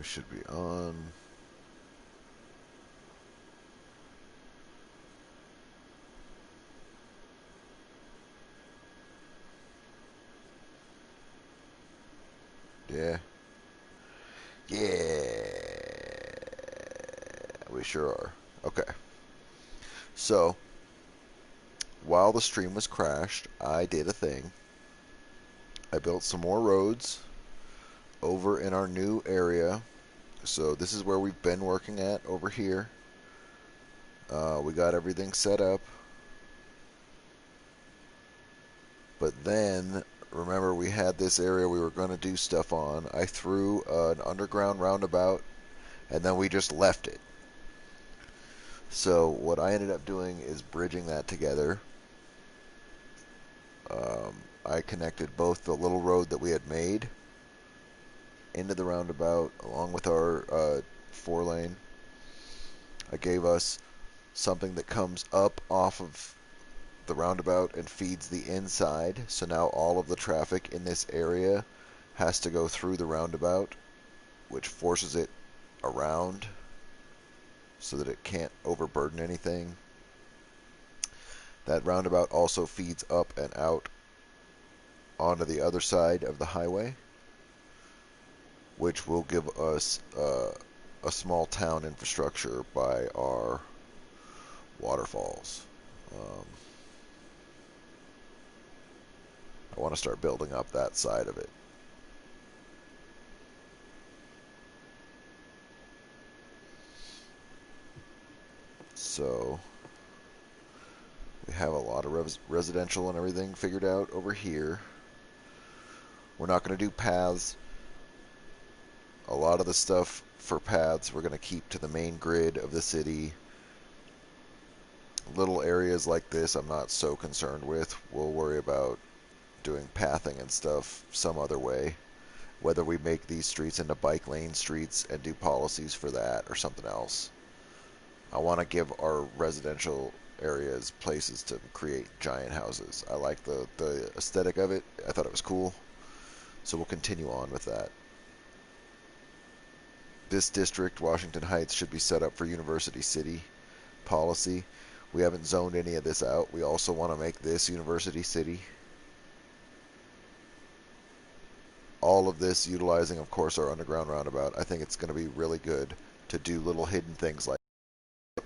We should be on. Yeah. Yeah. We sure are. Okay. So, while the stream was crashed, I did a thing. I built some more roads over in our new area. So this is where we've been working at over here. We got everything set up. But then, remember we had this area we were going to do stuff on. I threw an underground roundabout, and then we just left it. So what I ended up doing is bridging that together. I connected both the little road that we had made into the roundabout along with our 4-lane. I gave us something that comes up off of the roundabout and feeds the inside. So now all of the traffic in this area has to go through the roundabout, which forces it around so that it can't overburden anything. That roundabout also feeds up and out onto the other side of the highway, which will give us a small town infrastructure by our waterfalls. I want to start building up that side of it. So we have a lot of residential and everything figured out over here. We're not going to do paths. A lot of the stuff for paths we're going to keep to the main grid of the city. Little areas like this I'm not so concerned with. We'll worry about doing pathing and stuff some other way. Whether we make these streets into bike lane streets and do policies for that or something else. I want to give our residential areas places to create giant houses. I like the aesthetic of it. I thought it was cool. So we'll continue on with that. This district, Washington Heights, should be set up for University City policy. We haven't zoned any of this out. We also want to make this University City. All of this utilizing, of course, our underground roundabout. I think it's going to be really good to do little hidden things like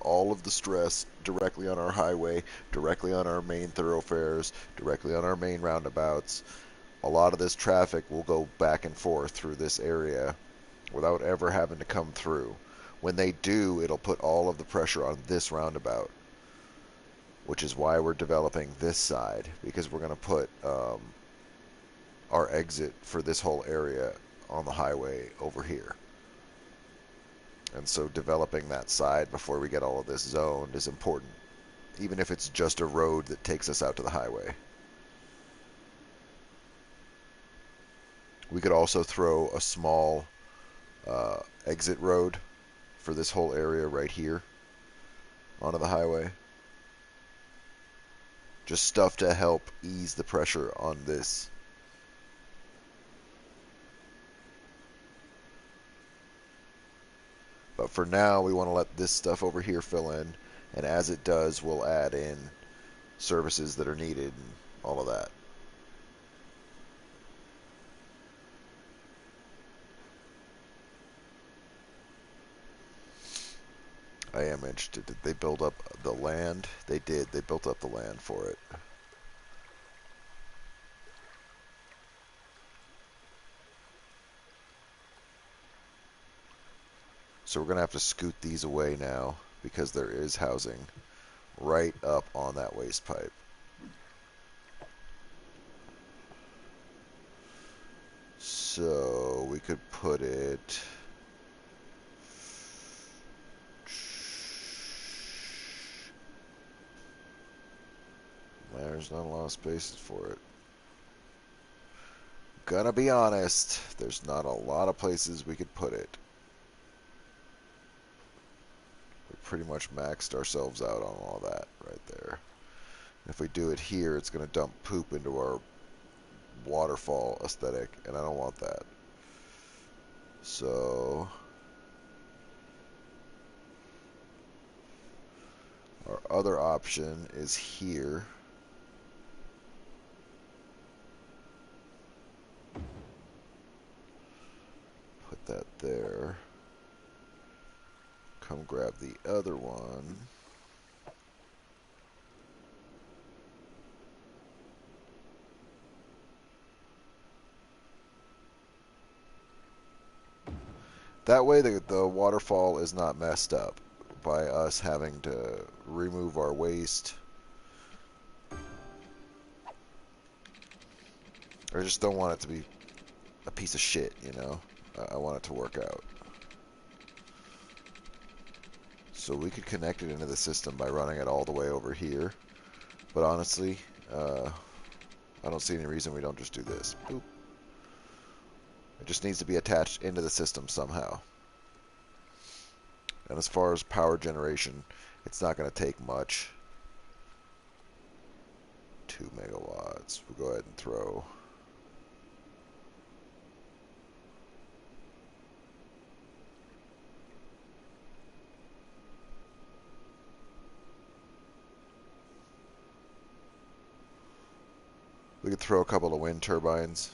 all of the stress directly on our highway, directly on our main thoroughfares, directly on our main roundabouts. A lot of this traffic will go back and forth through this area without ever having to come through. When they do, it'll put all of the pressure on this roundabout, which is why we're developing this side, because we're going to put our exit for this whole area on the highway over here. And so developing that side before we get all of this zoned is important, even if it's just a road that takes us out to the highway. We could also throw a small exit road for this whole area right here onto the highway. Just stuff to help ease the pressure on this. But for now, we want to let this stuff over here fill in, and as it does, we'll add in services that are needed and all of that. I am interested. Did they build up the land? They did. They built up the land for it. So we're going to have to scoot these away now because there is housing right up on that waste pipe. So we could put it... There's not a lot of spaces for it. Gonna be honest, there's not a lot of places we could put it. We pretty much maxed ourselves out on all that right there. If we do it here, it's gonna dump poop into our waterfall aesthetic, and I don't want that. So Our other option is here. Put that there. Come grab the other one. That way the waterfall is not messed up by us having to remove our waste. I just don't want it to be a piece of shit, you know? I want it to work out. So we could connect it into the system by running it all the way over here. But honestly, I don't see any reason we don't just do this. Boop. It just needs to be attached into the system somehow. And as far as power generation, it's not going to take much. 2 megawatts. We'll go ahead and throw. We could throw a couple of wind turbines.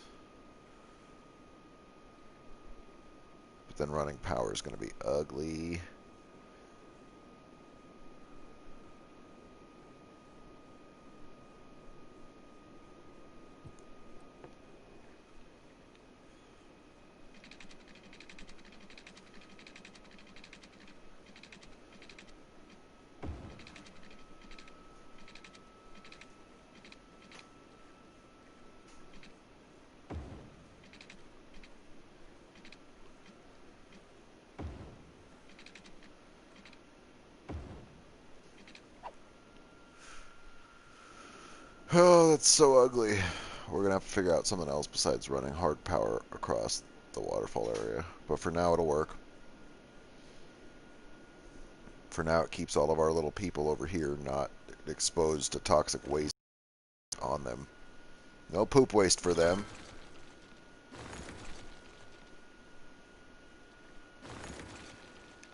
But then running power is going to be ugly. Oh, that's so ugly. We're going to have to figure out something else besides running hard power across the waterfall area. But for now, it'll work. For now, it keeps all of our little people over here not exposed to toxic waste on them. No poop waste for them.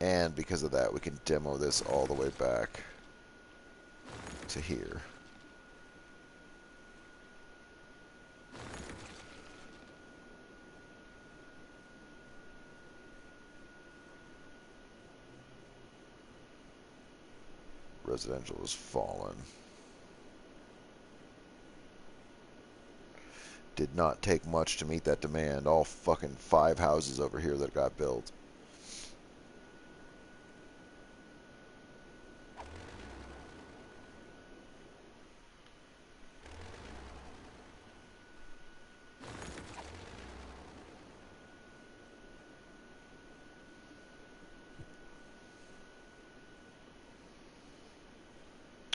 And because of that, we can demo this all the way back to here. Residential has fallen. Did not take much to meet that demand. All fucking 5 houses over here that got built.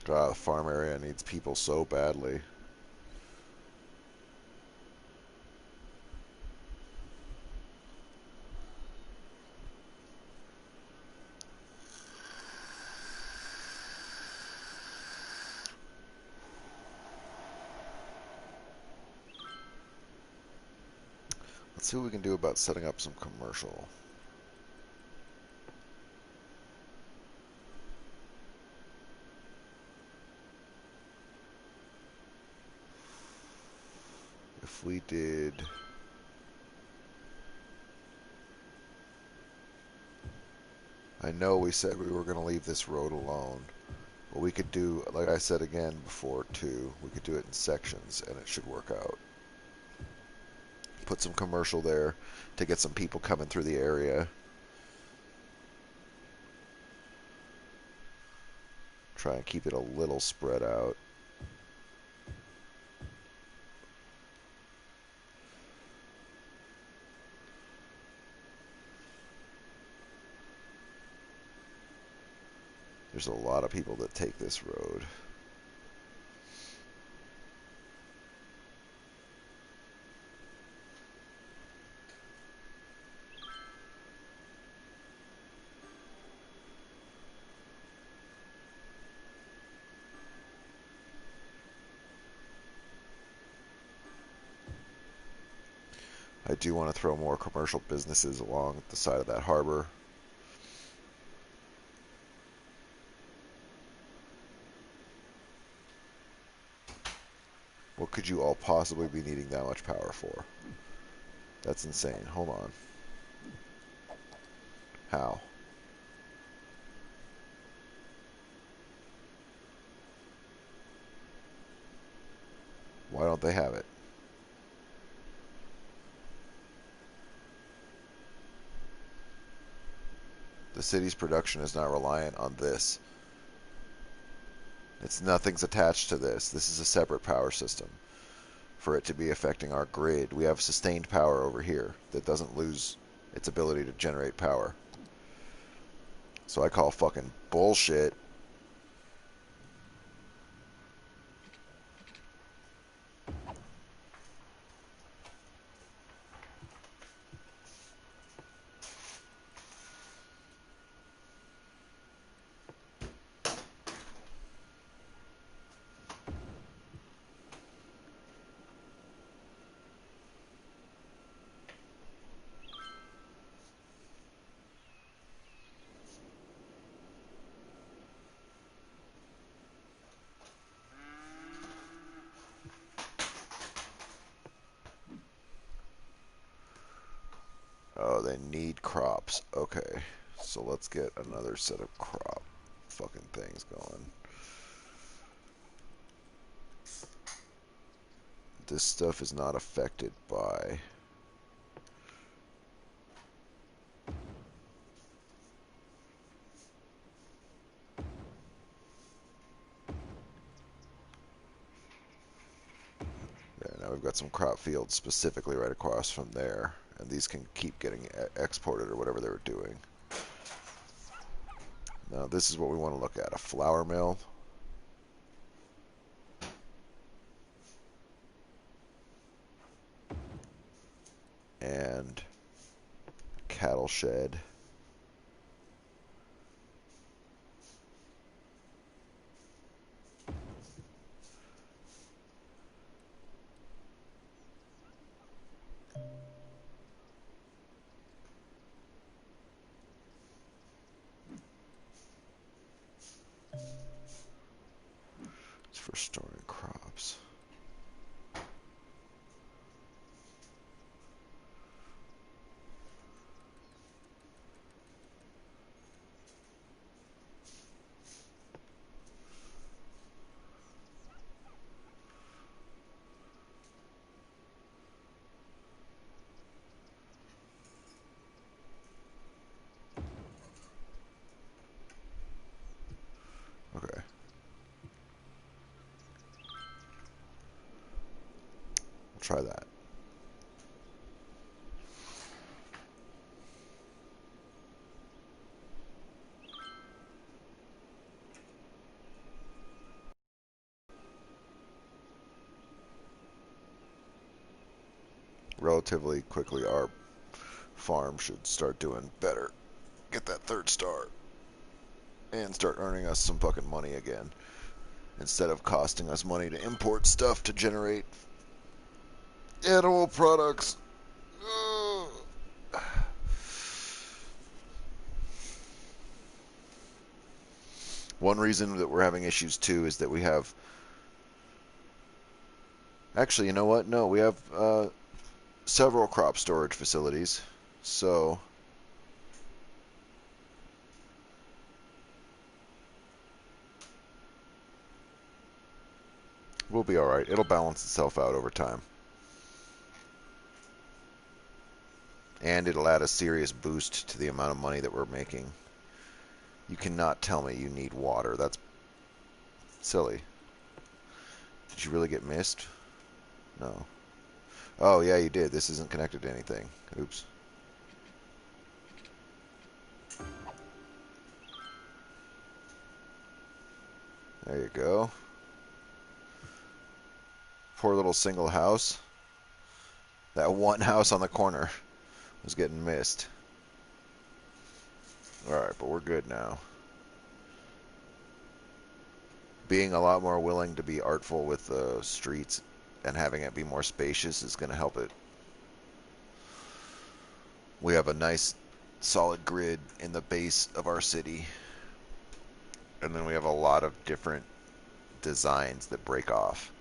The farm area needs people so badly. Let's see what we can do about setting up some commercial. If we did... I know we said we were going to leave this road alone. But we could do, like I said again before too, we could do it in sections and it should work out. Put some commercial there to get some people coming through the area. Try and keep it a little spread out. There's a lot of people that take this road. I do want to throw more commercial businesses along the side of that harbor. What could you all possibly be needing that much power for? That's insane. Hold on. How? Why don't they have it? The city's production is not reliant on this. Nothing's attached to this. This is a separate power system. For it to be affecting our grid, we have sustained power over here that doesn't lose its ability to generate power. So I call fucking bullshit. Oh, they need crops. Okay. So let's get another set of crop fucking things going. This stuff is not affected by... Yeah, now we've got some crop fields specifically right across from there. And these can keep getting exported or whatever they were doing. Now this is what we want to look at. A flour mill. And cattle shed. It's for storing crops. Okay. We'll try that. Relatively quickly, our farm should start doing better. Get that third star. And start earning us some fucking money again. Instead of costing us money to import stuff to generate animal products. Ugh. One reason that we're having issues too is that we have... Actually, you know what? No, we have several crop storage facilities. So... we'll be alright. It'll balance itself out over time. And it'll add a serious boost to the amount of money that we're making. You cannot tell me you need water. That's silly. Did you really get missed? No. Oh, yeah, you did. This isn't connected to anything. Oops. There you go. Poor little single house. That one house on the corner was getting missed. Alright, but we're good now. Being a lot more willing to be artful with the streets and having it be more spacious is going to help it. We have a nice solid grid in the base of our city. And then we have a lot of different designs that break off.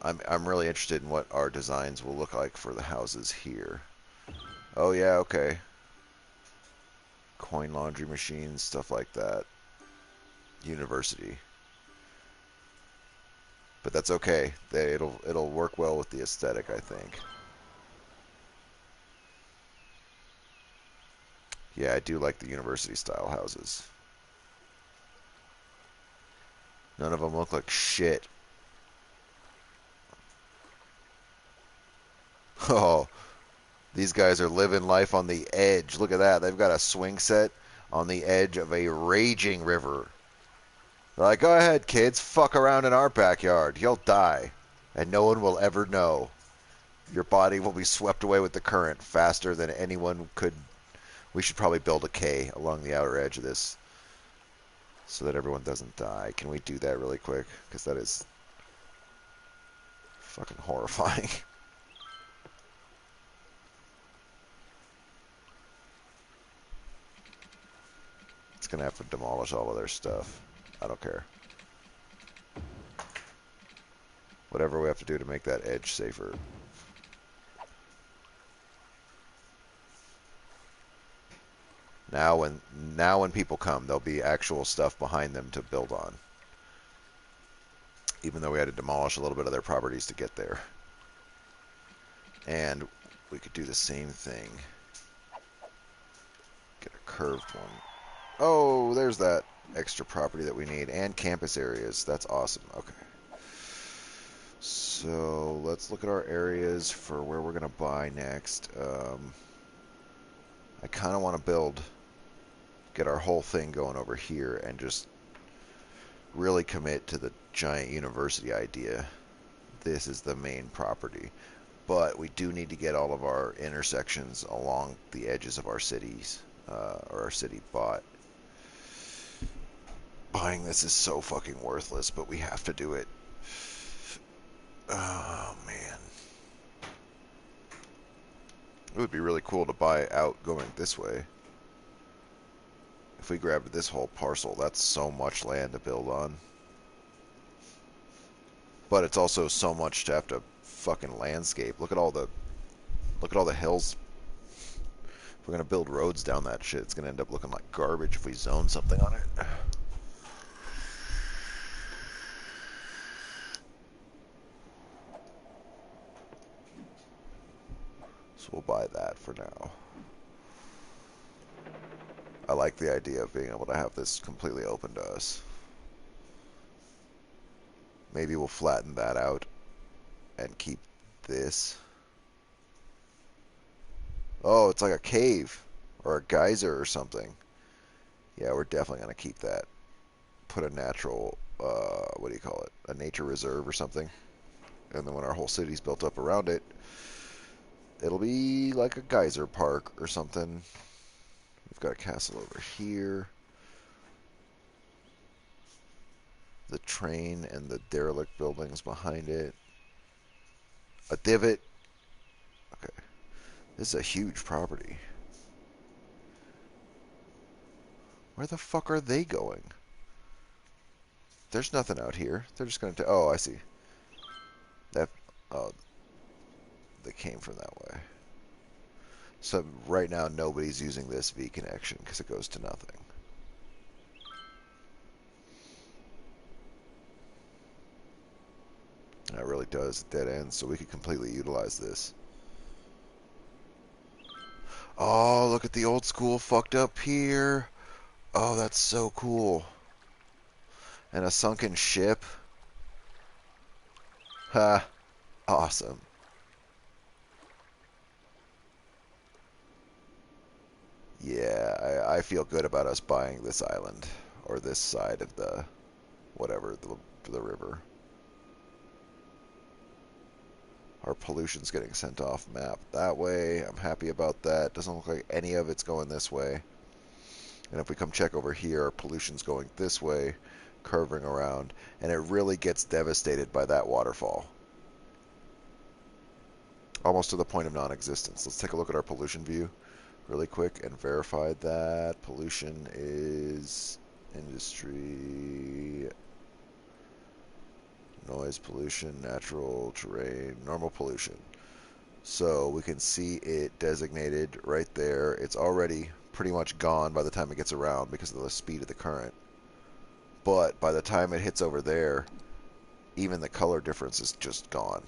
I'm really interested in what our designs will look like for the houses here. Oh yeah, okay. Coin laundry machines, stuff like that. University. But that's okay. It'll work well with the aesthetic, I think. Yeah, I do like the university style houses. None of them look like shit. Oh, these guys are living life on the edge. Look at that. They've got a swing set on the edge of a raging river. They're like, go ahead, kids. Fuck around in our backyard. You'll die. And no one will ever know. Your body will be swept away with the current faster than anyone could. We should probably build a K along the outer edge of this so that everyone doesn't die. Can we do that really quick? Because that is fucking horrifying. It's going to have to demolish all of their stuff. I don't care. Whatever we have to do to make that edge safer. Now when people come, there'll be actual stuff behind them to build on. Even though we had to demolish a little bit of their properties to get there. And we could do the same thing. Get a curved one. Oh, there's that extra property that we need. And campus areas. That's awesome. Okay. So let's look at our areas for where we're going to buy next. I kind of want to get our whole thing going over here and just really commit to the giant university idea. This is the main property. But we do need to get all of our intersections along the edges of our cities, or our city bought. Buying this is so fucking worthless, but we have to do it. Oh, man. It would be really cool to buy out going this way. If we grabbed this whole parcel, that's so much land to build on. But it's also so much to have to fucking landscape. Look at all the hills. If we're gonna build roads down that shit, it's gonna end up looking like garbage if we zone something on it. So we'll buy that for now. I like the idea of being able to have this completely open to us. Maybe we'll flatten that out and keep this. Oh, it's like a cave or a geyser or something. Yeah, we're definitely going to keep that. Put a natural, what do you call it? A nature reserve or something. And then when our whole city's built up around it, it'll be like a geyser park or something. We've got a castle over here. The train and the derelict buildings behind it. A divot. Okay. This is a huge property. Where the fuck are they going? There's nothing out here. They're just going to... Oh, I see. That... Oh, they came from that way. So right now nobody's using this V connection because it goes to nothing. That really does dead end, so we could completely utilize this. Oh, look at the old school fucked up pier. Oh, that's so cool. And a sunken ship. Ha. Awesome. Yeah, I feel good about us buying this island. Or this side of the... whatever, the river. Our pollution's getting sent off map that way. I'm happy about that. Doesn't look like any of it's going this way. And if we come check over here, our pollution's going this way, curving around, and it really gets devastated by that waterfall. Almost to the point of non-existence. Let's take a look at our pollution view really quick and verify that pollution is industry Noise, pollution, natural terrain, normal pollution. So we can see it designated right there. It's already pretty much gone by the time it gets around because of the speed of the current. But by the time it hits over there, even the color difference is just gone.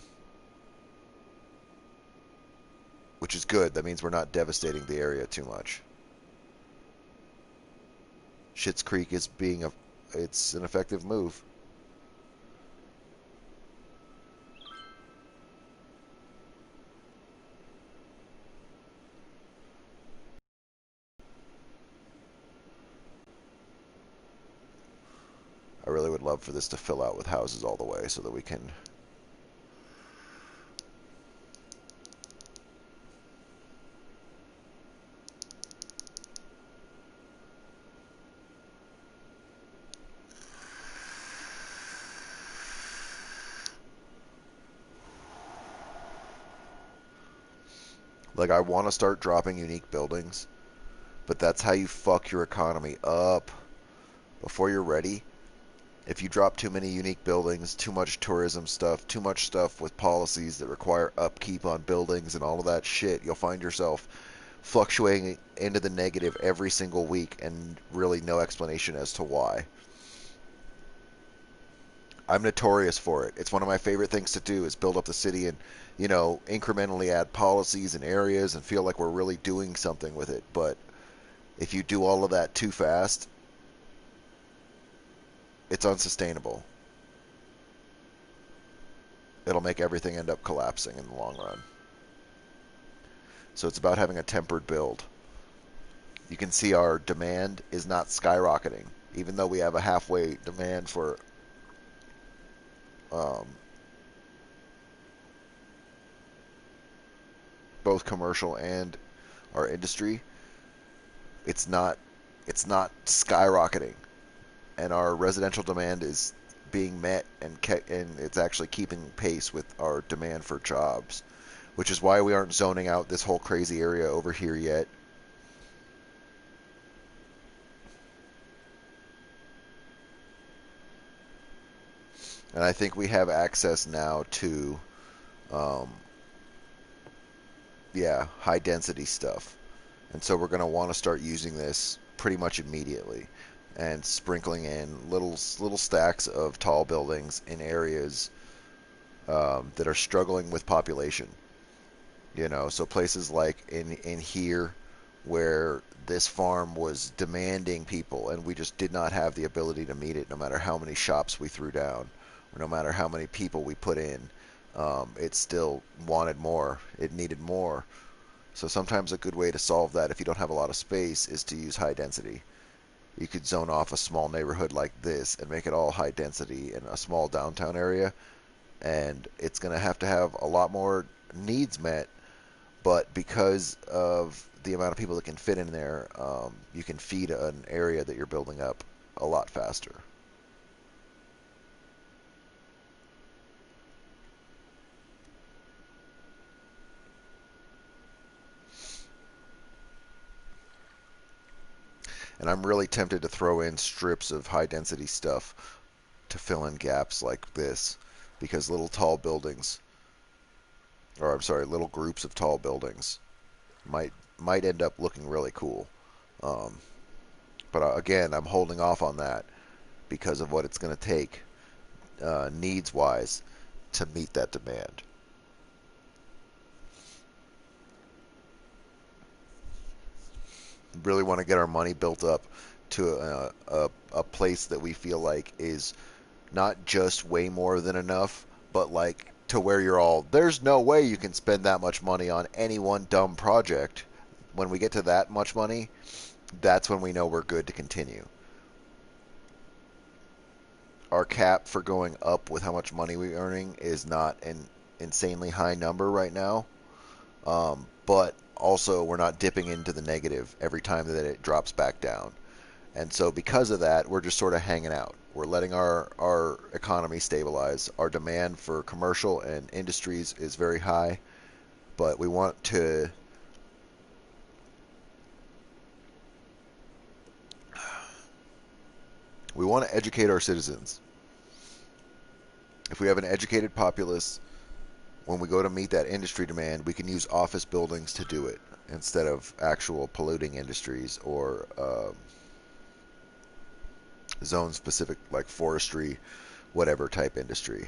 Which is good. That means we're not devastating the area too much. Schitt's Creek is it's an effective move. I really would love for this to fill out with houses all the way so that we can... Like, I want to start dropping unique buildings, but that's how you fuck your economy up. Before you're ready, if you drop too many unique buildings, too much tourism stuff, too much stuff with policies that require upkeep on buildings and all of that shit, you'll find yourself fluctuating into the negative every single week and really no explanation as to why. I'm notorious for it. It's one of my favorite things to do is build up the city and, incrementally add policies and areas and feel like we're really doing something with it. But if you do all of that too fast, it's unsustainable. It'll make everything end up collapsing in the long run. So it's about having a tempered build. You can see our demand is not skyrocketing, even though we have a halfway demand for um, both commercial and our industry. It's not skyrocketing, and our residential demand is being met and it's actually keeping pace with our demand for jobs, which is why we aren't zoning out this whole crazy area over here yet. And I think we have access now to, um, high density stuff. And so we're going to want to start using this pretty much immediately and sprinkling in little stacks of tall buildings in areas that are struggling with population. So places like in here where this farm was demanding people and we just did not have the ability to meet it no matter how many shops we threw down or no matter how many people we put in. It still wanted more. It needed more. So sometimes a good way to solve that if you don't have a lot of space is to use high density. You could zone off a small neighborhood like this and make it all high density in a small downtown area, and it's going to have a lot more needs met, but because of the amount of people that can fit in there, you can feed an area that you're building up a lot faster. And I'm really tempted to throw in strips of high density stuff to fill in gaps like this, because little tall buildings, or I'm sorry, little groups of tall buildings might end up looking really cool. Um, but again, I'm holding off on that because of what it's going to take needs wise to meet that demand. Really want to get our money built up to a place that we feel like is not just way more than enough, but like to where there's no way you can spend that much money on any one dumb project. When we get to that much money, that's when we know we're good to continue. Our cap for going up with how much money we're earning is not an insanely high number right now, but also we're not dipping into the negative every time that it drops back down. And so because of that, we're just sort of hanging out. We're letting our economy stabilize. Our demand for commercial and industries is very high, but we want to educate our citizens. If we have an educated populace, when we go to meet that industry demand, we can use office buildings to do it instead of actual polluting industries or zone specific like forestry, whatever type industry.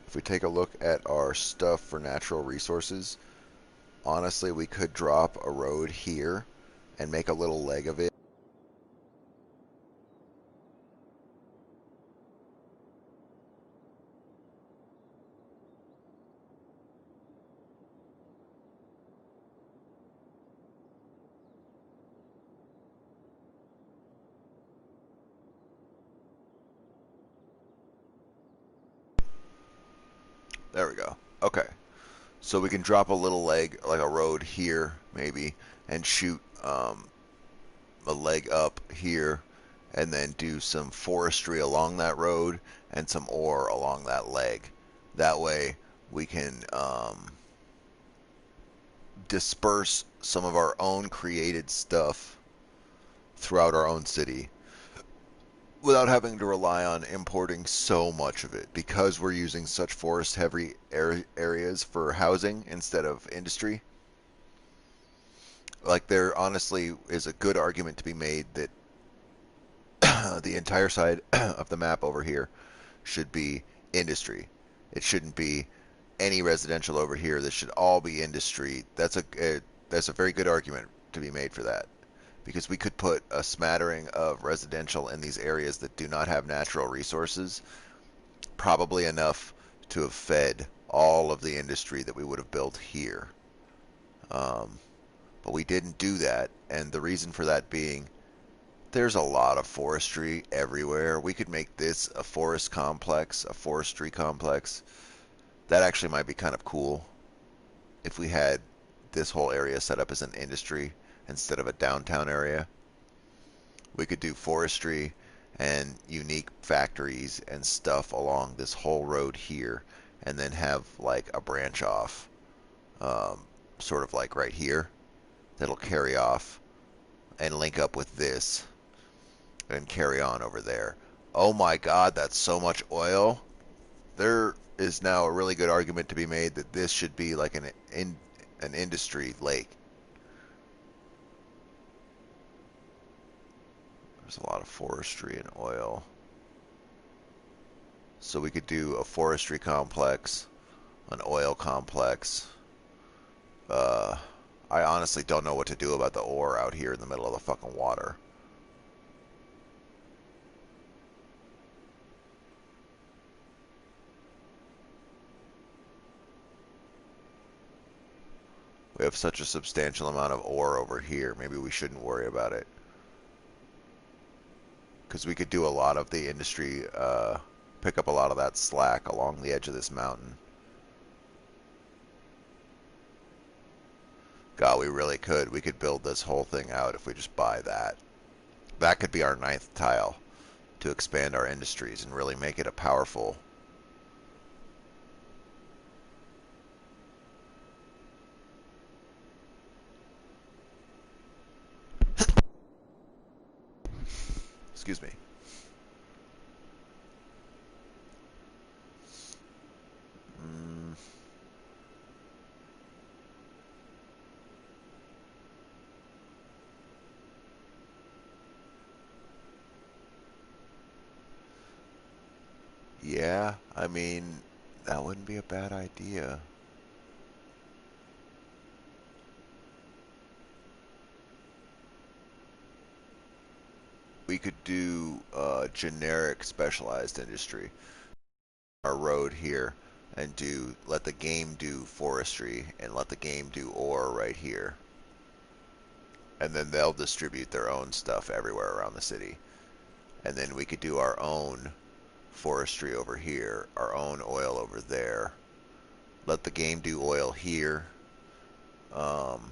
If we take a look at our stuff for natural resources, honestly, we could drop a road here and make a little leg of it. There we go. Okay. So we can drop a little leg, like a road here, maybe, and shoot a leg up here, and then do some forestry along that road and some ore along that leg. That way we can disperse some of our own created stuff throughout our own city without having to rely on importing so much of it because we're using such forest heavy areas for housing instead of industry. Like, there honestly is a good argument to be made that the entire side of the map over here should be industry. It shouldn't be any residential over here. This should all be industry. That's a very good argument to be made for that, because we could put a smattering of residential in these areas that do not have natural resources, probably enough to have fed all of the industry that we would have built here. Um, but we didn't do that, and the reason for that being there's a lot of forestry everywhere. We could make this a forest complex, a forestry complex. That actually might be kind of cool if we had this whole area set up as an industry instead of a downtown area. We could do forestry and unique factories and stuff along this whole road here, and then have like a branch off, sort of like right here, that'll carry off and link up with this and carry on over there. Oh my God, that's so much oil. There is now a really good argument to be made that this should be like an industry lake. There's a lot of forestry and oil. So we could do a forestry complex, an oil complex. Uh, I honestly don't know what to do about the ore out here in the middle of the fucking water. We have such a substantial amount of ore over here. Maybe we shouldn't worry about it. Because we could do a lot of the industry, pick up a lot of that slack along the edge of this mountain. God, we really could. We could build this whole thing out if we just buy that. That could be our ninth tile to expand our industries and really make it a powerful. Excuse me. Mm, yeah, I mean, that wouldn't be a bad idea. We could do generic specialized industry. Our road here and let the game do forestry and let the game do ore right here. And then they'll distribute their own stuff everywhere around the city. And then we could do our own forestry over here, our own oil over there. Let the game do oil here. Um,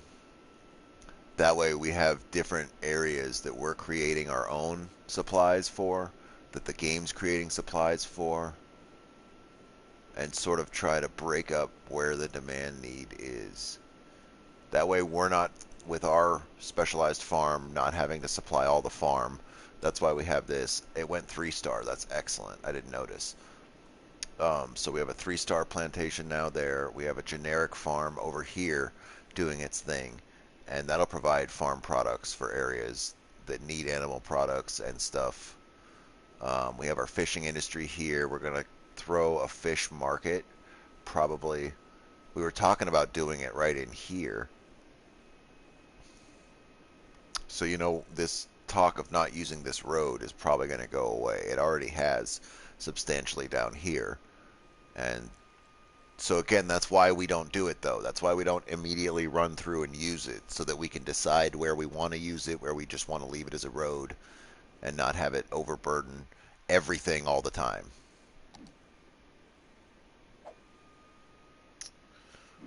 that way we have different areas that we're creating our own supplies for, that the game's creating supplies for. and sort of try to break up where the demand need is. That way we're not, with our specialized farm, not having to supply all the farm. That's why we have this. It went 3-star. That's excellent. I didn't notice. So we have a 3-star plantation now there. We have a generic farm over here doing its thing. And that'll provide farm products for areas that need animal products and stuff. We have our fishing industry here. We're going to throw a fish market, probably. We were talking about doing it right in here. So, this talk of not using this road is probably going to go away. It already has substantially down here. And so, again, that's why we don't do it, though. That's why we don't immediately run through and use it, so that we can decide where we want to use it, where we just want to leave it as a road and not have it overburden everything all the time.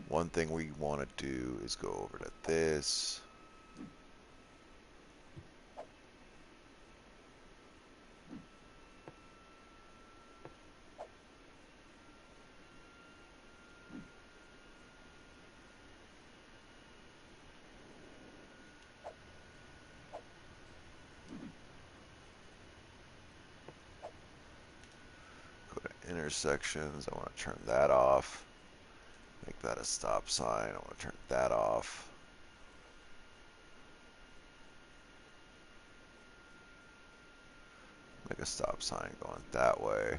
One thing we want to do is go over to this. Go to intersections. I want to turn that off. Make that a stop sign. I want to turn that off. Make a stop sign going that way.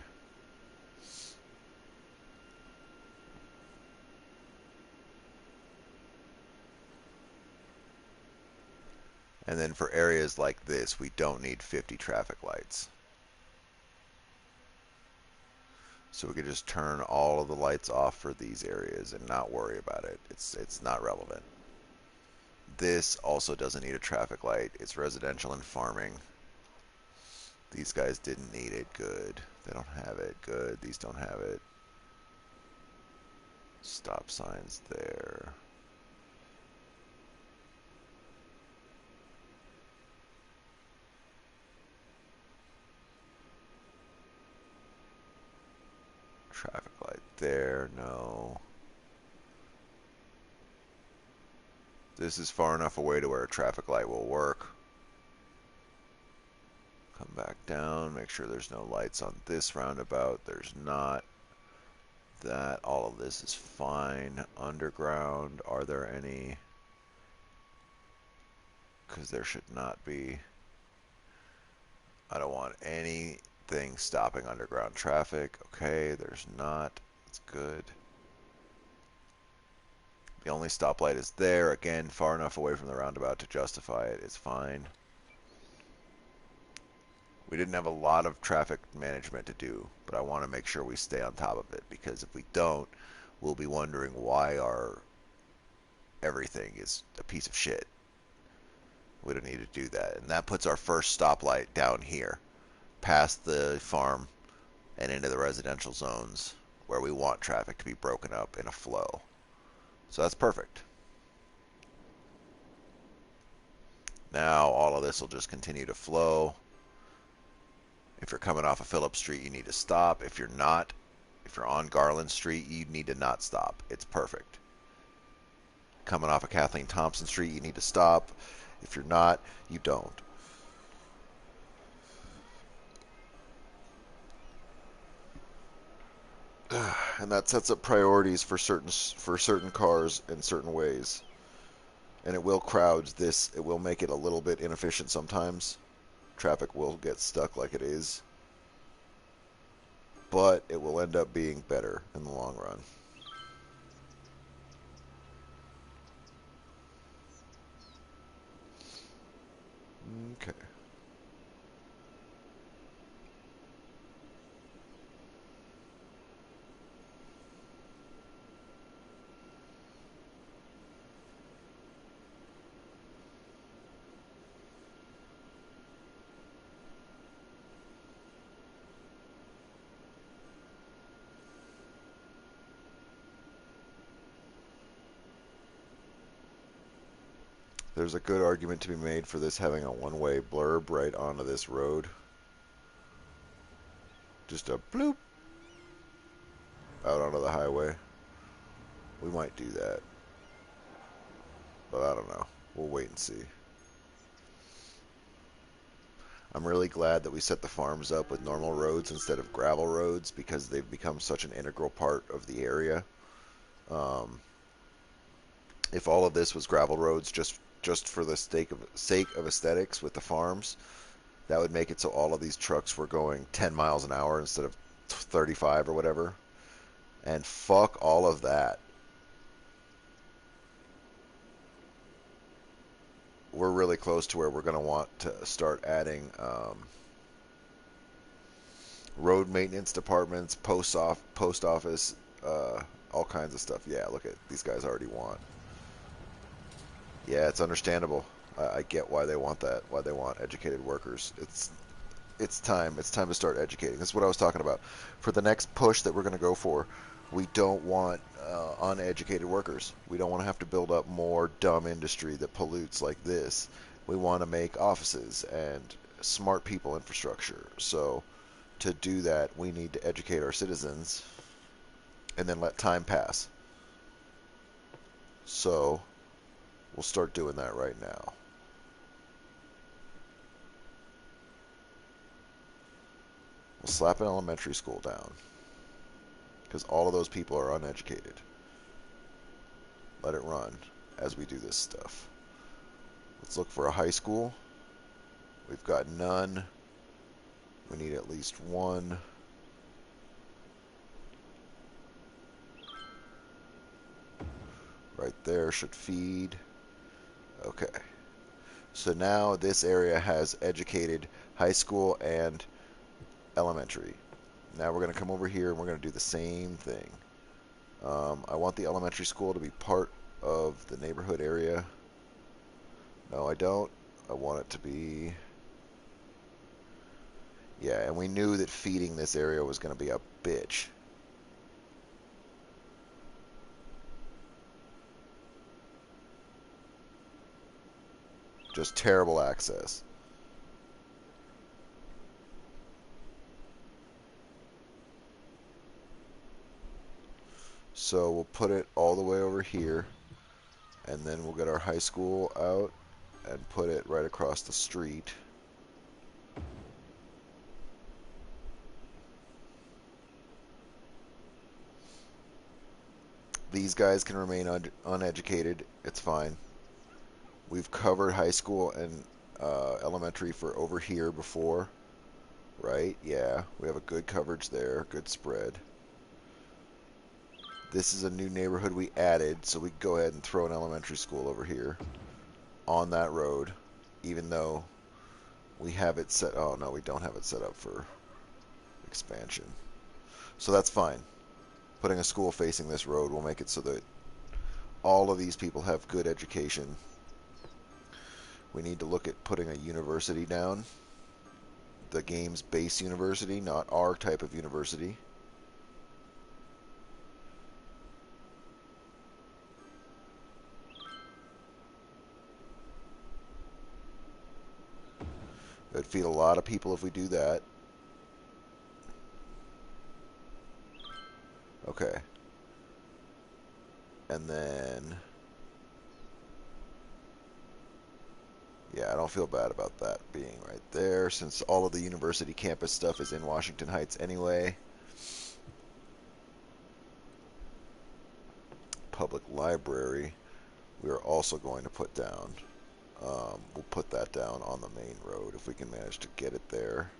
And then for areas like this, we don't need 50 traffic lights. So we could just turn all of the lights off for these areas and not worry about it. It's not relevant. This also doesn't need a traffic light. It's residential and farming. These guys didn't need it. Good. They don't have it. Good. These don't have it. Stop signs there. Traffic light there. No. This is far enough away to where a traffic light will work. Come back down. Make sure there's no lights on this roundabout. There's not. That. All of this is fine. Underground. Are there any? Because there should not be. I don't want anything stopping underground traffic. Okay, there's not. That's good. The only stoplight is there. Again, far enough away from the roundabout to justify it. It's fine. We didn't have a lot of traffic management to do, but I want to make sure we stay on top of it, because if we don't, we'll be wondering why our everything is a piece of shit. We don't need to do that. And that puts our first stoplight down here, past the farm and into the residential zones where we want traffic to be broken up in a flow. So that's perfect. Now all of this will just continue to flow. If you're coming off of Phillips Street, you need to stop. If you're not, if you're on Garland Street, you need to not stop. It's perfect. Coming off of Kathleen Thompson Street, you need to stop. If you're not, you don't. And that sets up priorities for certain cars in certain ways. And it will crowd this. It will make it a little bit inefficient sometimes. Traffic will get stuck like it is. But it will end up being better in the long run. Okay. There's a good argument to be made for this having a one-way blurb right onto this road. Just a bloop. out onto the highway. We might do that, but I don't know. We'll wait and see. I'm really glad that we set the farms up with normal roads instead of gravel roads because they've become such an integral part of the area. Um, if all of this was gravel roads just for the sake of aesthetics with the farms, that would make it so all of these trucks were going 10 miles an hour instead of 35 or whatever. And fuck all of that. We're really close to where we're going to want to start adding road maintenance departments, post office, all kinds of stuff. Yeah, look at these guys already want. Yeah, it's understandable. I get why they want that. Why they want educated workers. It's time. It's time to start educating. This is what I was talking about. For the next push that we're going to go for, we don't want uneducated workers. We don't want to have to build up more dumb industry that pollutes like this. We want to make offices and smart people infrastructure. So to do that, we need to educate our citizens and then let time pass. So we'll start doing that right now. We'll slap an elementary school down because all of those people are uneducated. Let it run as we do this stuff. Let's look for a high school. We've got none. We need at least one. Right there should feed. Okay. So now this area has educated high school and elementary. Now we're going to come over here and we're going to do the same thing. I want the elementary school to be part of the neighborhood area. No, I don't. I want it to be... Yeah, and we knew that feeding this area was going to be a bitch. Just terrible access. So we'll put it all the way over here, and then we'll get our high school out and put it right across the street. These guys can remain uneducated. It's fine. We've covered high school and elementary for over here before, right? Yeah, we have a good coverage there, good spread. This is a new neighborhood we added, so we can go ahead and throw an elementary school over here on that road, even though we have it set... Oh, no, we don't have it set up for expansion. So that's fine. Putting a school facing this road will make it so that all of these people have good education. We need to look at putting a university down. The game's base university, not our type of university. It would feed a lot of people if we do that. Okay. And then... Yeah, I don't feel bad about that being right there, since all of the university campus stuff is in Washington Heights anyway. Public library, we are also going to put down. We'll put that down on the main road if we can manage to get it there.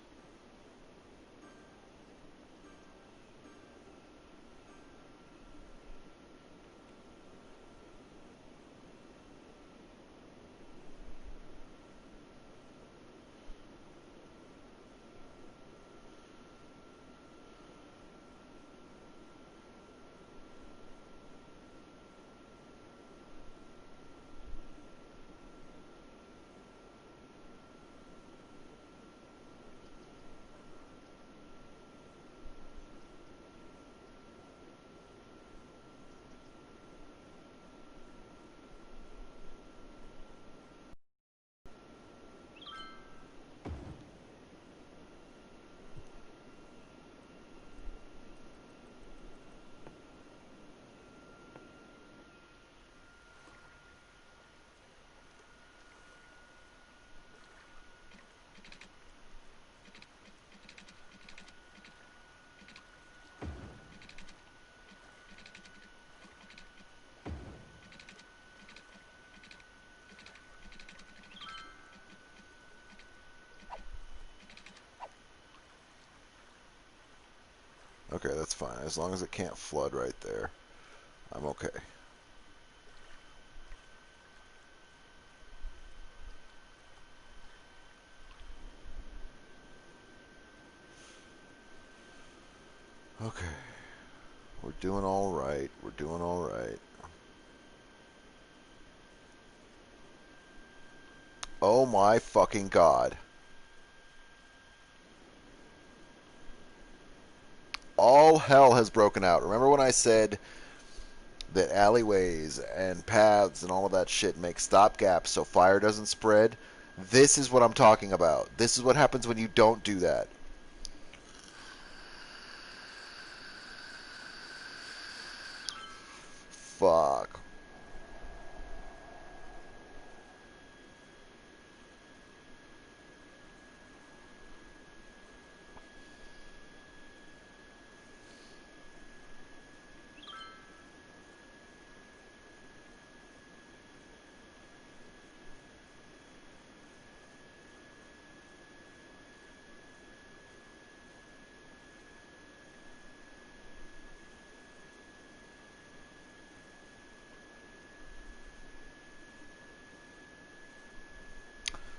Okay, that's fine. As long as it can't flood right there, I'm okay. Okay. We're doing all right. We're doing all right. Oh my fucking god. All hell has broken out. Remember when I said that alleyways and paths and all of that shit make stopgaps so fire doesn't spread? This is what I'm talking about. This is what happens when you don't do that. Fuck.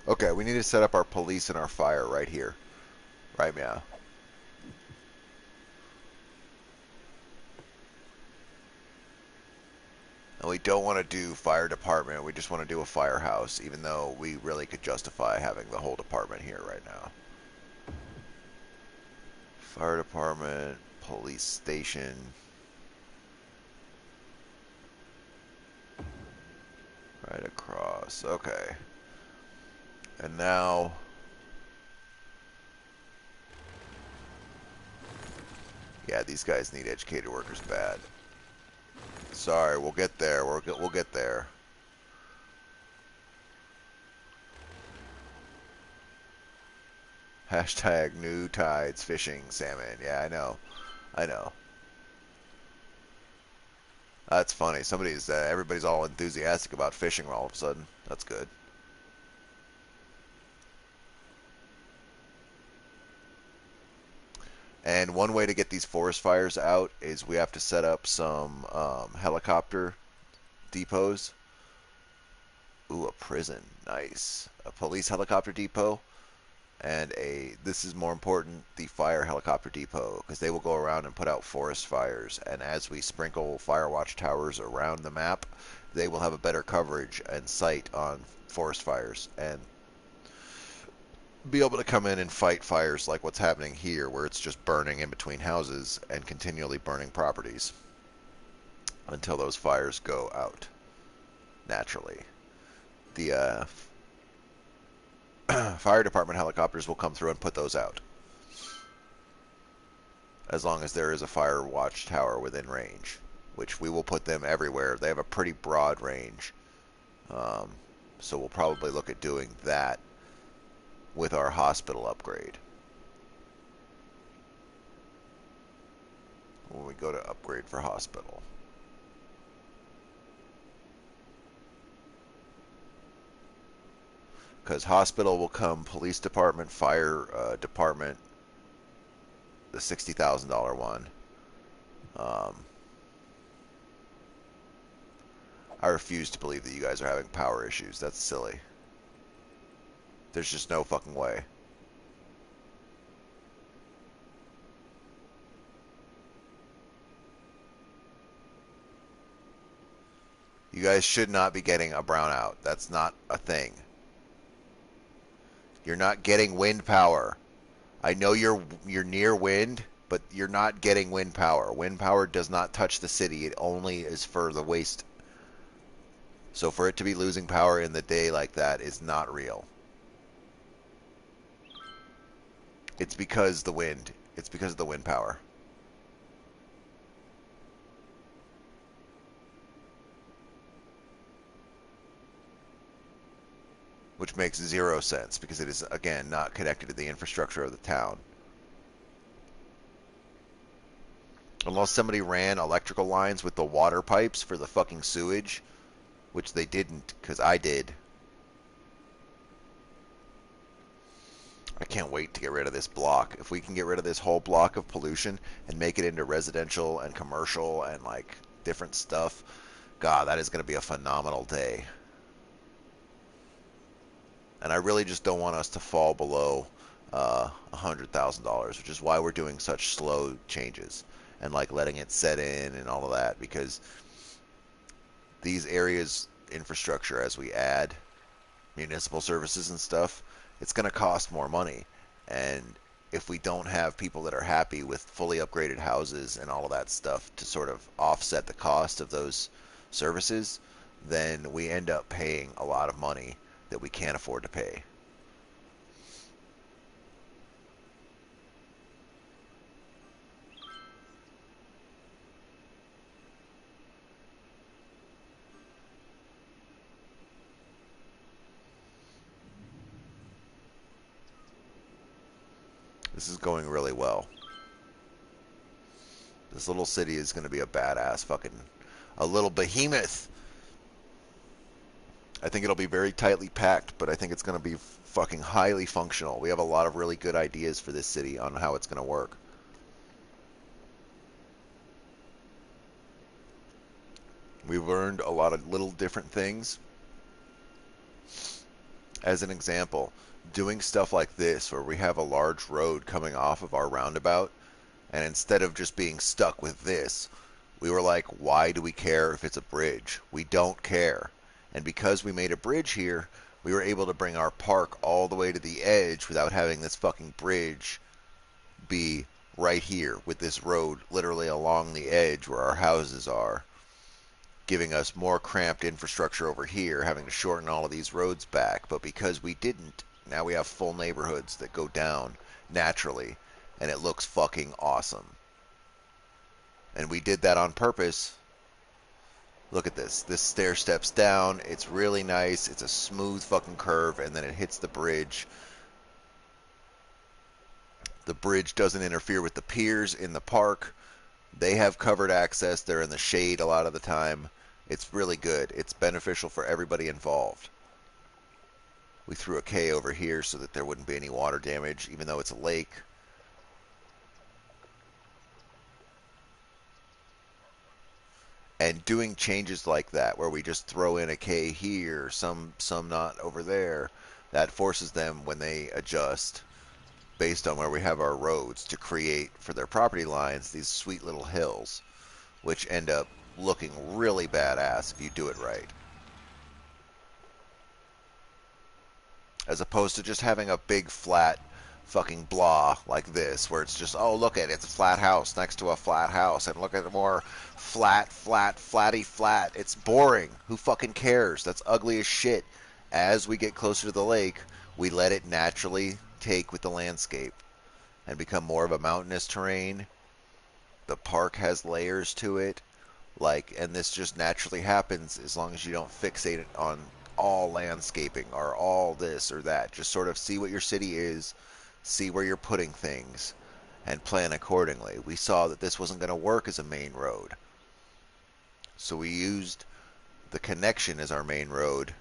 Okay, we need to set up our police and our fire right here. Right now. And we don't want to do fire department. We just want to do a firehouse, even though we really could justify having the whole department here right now. Fire department, police station. Right across. Okay. And now... Yeah, these guys need educated workers bad. Sorry, we'll get there. We'll get there. Hashtag new tides fishing salmon. Yeah, I know. I know. That's funny. Everybody's all enthusiastic about fishing all of a sudden. That's good. And one way to get these forest fires out is we have to set up some helicopter depots. Ooh, a prison. Nice. A police helicopter depot. And this is more important, the fire helicopter depot, because they will go around and put out forest fires. And as we sprinkle fire watch towers around the map, they will have a better coverage and sight on forest fires and be able to come in and fight fires like what's happening here, where it's just burning in between houses and continually burning properties until those fires go out naturally. The fire department helicopters will come through and put those out as long as there is a fire watch tower within range, which we will put them everywhere. They have a pretty broad range, um, so we'll probably look at doing that with our hospital upgrade. When we go to upgrade for hospital. Because hospital will come police department, fire department, the $60,000 one. Um, I refuse to believe that you guys are having power issues. That's silly. There's just no fucking way. You guys should not be getting a brownout. That's not a thing. You're not getting wind power. I know you're near wind, but you're not getting wind power. Wind power does not touch the city. It only is for the waste. So for it to be losing power in the day like that is not real. It's because the wind. It's because of the wind power. Which makes zero sense because it is, again, not connected to the infrastructure of the town. Unless somebody ran electrical lines with the water pipes for the fucking sewage, which they didn't, because I did. I can't wait to get rid of this block. If we can get rid of this whole block of pollution and make it into residential and commercial and like different stuff, God, that is going to be a phenomenal day. And I really just don't want us to fall below $100,000, which is why we're doing such slow changes and like letting it set in and all of that, because these areas infrastructure, as we add municipal services and stuff, it's going to cost more money. And if we don't have people that are happy with fully upgraded houses and all of that stuff to sort of offset the cost of those services, then we end up paying a lot of money that we can't afford to pay. This is going really well. This little city is going to be a badass fucking, a little behemoth. I think it'll be very tightly packed, but I think it's going to be fucking highly functional. We have a lot of really good ideas for this city on how it's going to work. We've learned a lot of little different things. As an example, doing stuff like this where we have a large road coming off of our roundabout, and instead of just being stuck with this, we were like, why do we care if it's a bridge? We don't care. And because we made a bridge here, we were able to bring our park all the way to the edge without having this fucking bridge be right here with this road literally along the edge where our houses are, giving us more cramped infrastructure over here, having to shorten all of these roads back. But because we didn't, now we have full neighborhoods that go down naturally, and it looks fucking awesome. And we did that on purpose. Look at this. This stair steps down. It's really nice. It's a smooth fucking curve, and then it hits the bridge. The bridge doesn't interfere with the piers in the park. They have covered access. They're in the shade a lot of the time. It's really good. It's beneficial for everybody involved. We threw a K over here so that there wouldn't be any water damage, even though it's a lake. And doing changes like that, where we just throw in a K here, some not over there, that forces them, when they adjust, based on where we have our roads, to create, for their property lines, these sweet little hills, which end up looking really badass if you do it right. As opposed to just having a big flat fucking blah like this, where it's just, oh, look at it, it's a flat house next to a flat house, and look at more flatty flat. It's boring. Who fucking cares? That's ugly as shit. As we get closer to the lake, we let it naturally take with the landscape and become more of a mountainous terrain. The park has layers to it, and this just naturally happens as long as you don't fixate it on all landscaping or all this or that. Just sort of see what your city is, see where you're putting things, and plan accordingly. We saw that this wasn't going to work as a main road, so we used the connection as our main road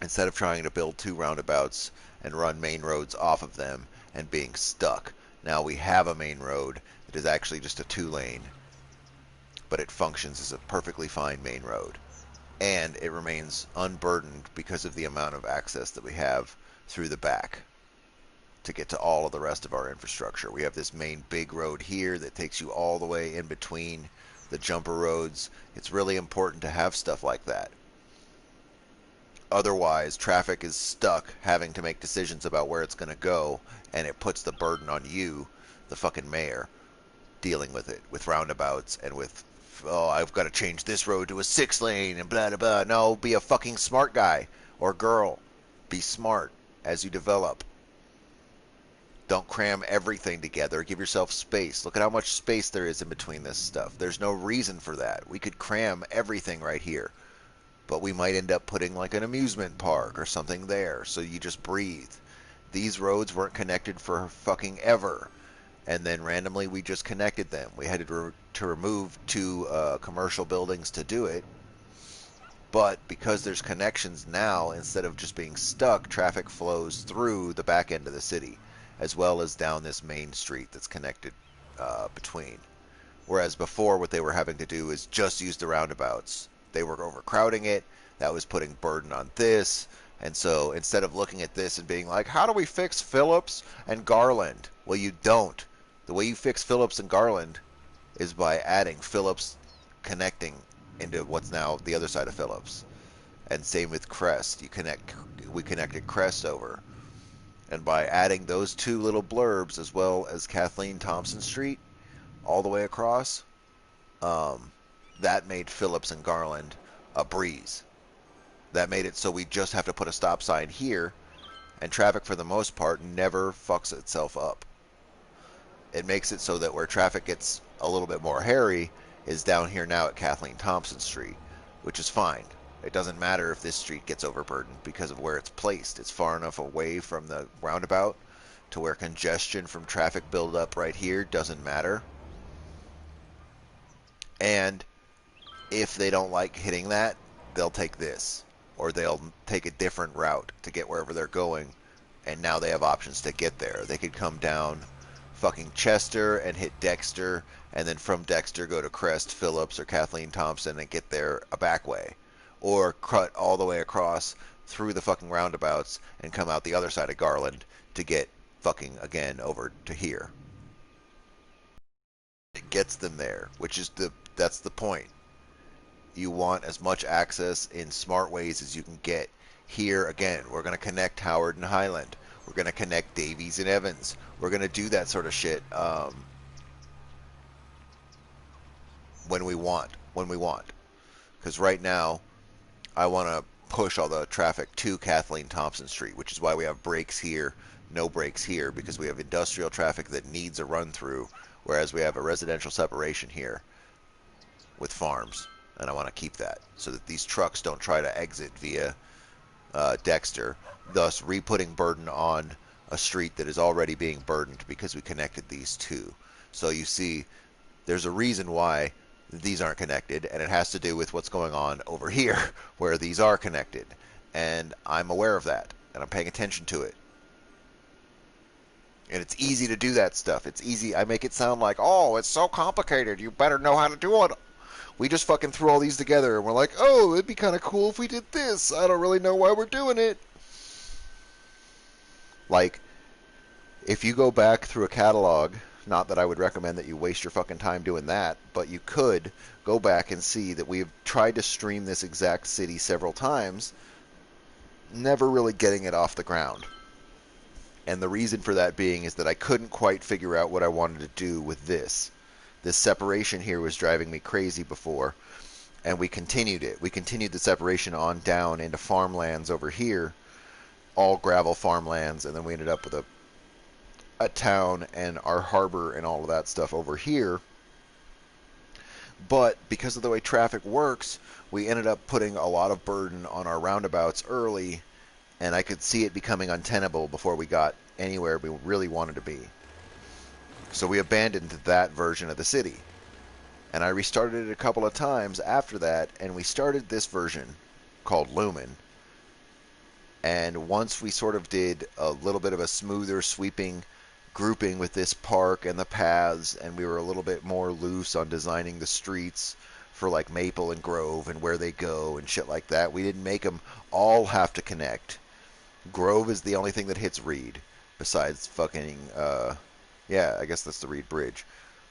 instead of trying to build two roundabouts and run main roads off of them and being stuck. Now we have a main road that is actually just a 2-lane, but it functions as a perfectly fine main road. And it remains unburdened because of the amount of access that we have through the back to get to all of the rest of our infrastructure. We have this main big road here that takes you all the way in between the jumper roads. It's really important to have stuff like that. Otherwise, traffic is stuck having to make decisions about where it's going to go, and it puts the burden on you, the fucking mayor, dealing with it, with roundabouts and with, oh, I've got to change this road to a 6-lane and blah, blah, blah. No, be a fucking smart guy or girl. Be smart as you develop. Don't cram everything together. Give yourself space. Look at how much space there is in between this stuff. There's no reason for that. We could cram everything right here, but we might end up putting like an amusement park or something there, so you just breathe. These roads weren't connected for fucking ever, and then randomly we just connected them. We had to remove two commercial buildings to do it, But because there's connections now, instead of just being stuck, traffic flows through the back end of the city, as well as down this main street that's connected between. Whereas before, what they were having to do is just use the roundabouts. They were overcrowding it. That was putting burden on this. And so instead of looking at this and being like, how do we fix Phillips and Garland? Well, you don't. The way you fix Phillips and Garland is by adding Phillips connecting into what's now the other side of Phillips. And same with Crest. We connected Crest over. And by adding those two little blurbs as well as Kathleen Thompson Street all the way across, that made Phillips and Garland a breeze. That made it so we just have to put a stop sign here, and traffic for the most part never fucks itself up. It makes it so that where traffic gets a little bit more hairy is down here now at Kathleen Thompson Street, which is fine. It doesn't matter if this street gets overburdened because of where it's placed. It's far enough away from the roundabout to where congestion from traffic buildup right here doesn't matter. And if they don't like hitting that, they'll take this, or they'll take a different route to get wherever they're going, and now they have options to get there. They could come down fucking Chester and hit Dexter, and then from Dexter go to Crest, Phillips, or Kathleen Thompson and get there a back way, or cut all the way across through the fucking roundabouts and come out the other side of Garland to get fucking again over to here. It gets them there, which is that's the point. You want as much access in smart ways as you can get. Here again, we're going to connect Howard and Highland. We're going to connect Davies and Evans. We're going to do that sort of shit when we want. Because right now, I want to push all the traffic to Kathleen Thompson Street, which is why we have brakes here, no brakes here, because we have industrial traffic that needs a run through, whereas we have a residential separation here with farms. And I want to keep that so that these trucks don't try to exit via Dexter, thus re-putting burden on a street that is already being burdened because we connected these two. So you see, there's a reason why these aren't connected, and it has to do with what's going on over here where these are connected. And I'm aware of that, and I'm paying attention to it. And it's easy to do that stuff. It's easy. I make it sound like, oh, it's so complicated. You better know how to do it. We just fucking threw all these together, and we're like, oh, it'd be kind of cool if we did this. I don't really know why we're doing it. Like, if you go back through a catalog, not that I would recommend that you waste your fucking time doing that, but you could go back and see that we've tried to stream this exact city several times, never really getting it off the ground. And the reason for that being is that I couldn't quite figure out what I wanted to do with this. This separation here was driving me crazy before, and we continued it. We continued the separation on down into farmlands over here, all gravel farmlands, and then we ended up with a town and our harbor and all of that stuff over here. But because of the way traffic works, we ended up putting a lot of burden on our roundabouts early, and I could see it becoming untenable before we got anywhere we really wanted to be. So we abandoned that version of the city. And I restarted it a couple of times after that, and we started this version called Lumen. And once we sort of did a little bit of a smoother sweeping grouping with this park and the paths, and we were a little bit more loose on designing the streets for like Maple and Grove and where they go and shit like that. We didn't make them all have to connect. Grove is the only thing that hits Reed, besides fucking... yeah, I guess that's the Reed Bridge.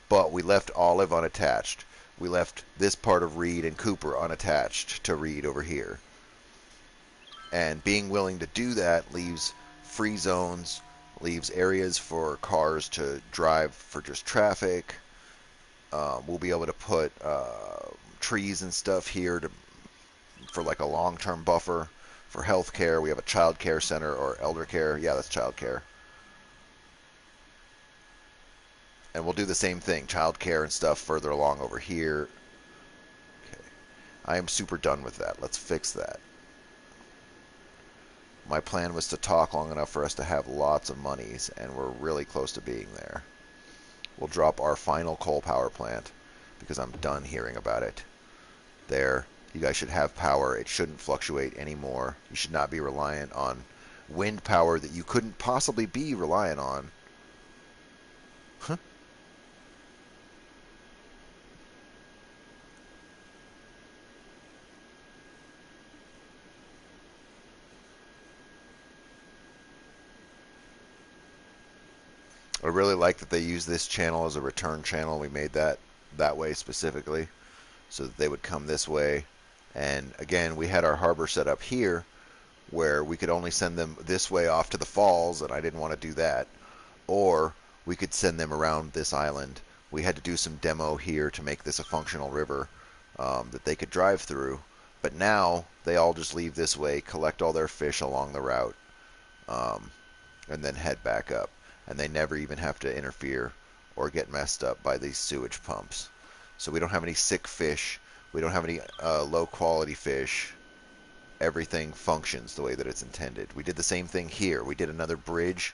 But we left Olive unattached. We left this part of Reed and Cooper unattached to Reed over here. And being willing to do that leaves free zones, leaves areas for cars to drive for just traffic. We'll be able to put trees and stuff here for like a long-term buffer for health care. We have a child care center or elder care. Yeah, that's child care. And we'll do the same thing, childcare and stuff further along over here. Okay. I am super done with that. Let's fix that. My plan was to talk long enough for us to have lots of monies, and we're really close to being there. We'll drop our final coal power plant, because I'm done hearing about it. There. You guys should have power. It shouldn't fluctuate anymore. You should not be reliant on wind power that you couldn't possibly be reliant on. Huh? I really like that they use this channel as a return channel. We made that way specifically so that they would come this way. And again, we had our harbor set up here where we could only send them this way off to the falls, and I didn't want to do that. Or we could send them around this island. We had to do some demo here to make this a functional river that they could drive through. But now they all just leave this way, collect all their fish along the route, um, and then head back up. And they never even have to interfere or get messed up by these sewage pumps. So we don't have any sick fish. We don't have any low quality fish. Everything functions the way that it's intended. We did the same thing here. We did another bridge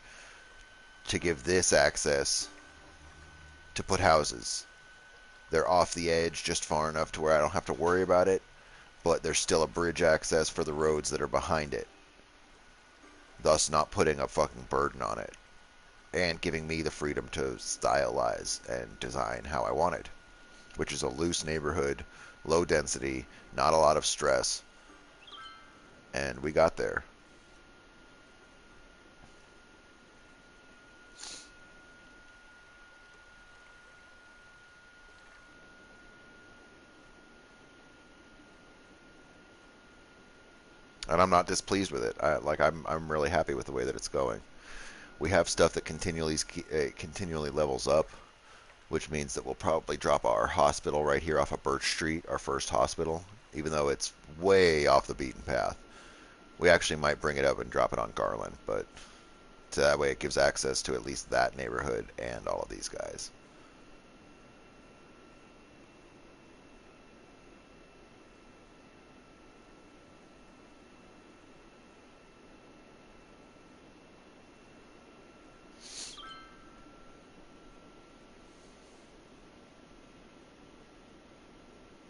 to give this access to put houses. They're off the edge just far enough to where I don't have to worry about it, but there's still a bridge access for the roads that are behind it, thus not putting a fucking burden on it and giving me the freedom to stylize and design how I wanted, which is a loose neighborhood, low density, not a lot of stress, and we got there. And I'm not displeased with it. I'm really happy with the way that it's going. We have stuff that continually levels up, which means that we'll probably drop our hospital right here off of Birch Street, our first hospital, even though it's way off the beaten path. We actually might bring it up and drop it on Garland, but that way it gives access to at least that neighborhood and all of these guys.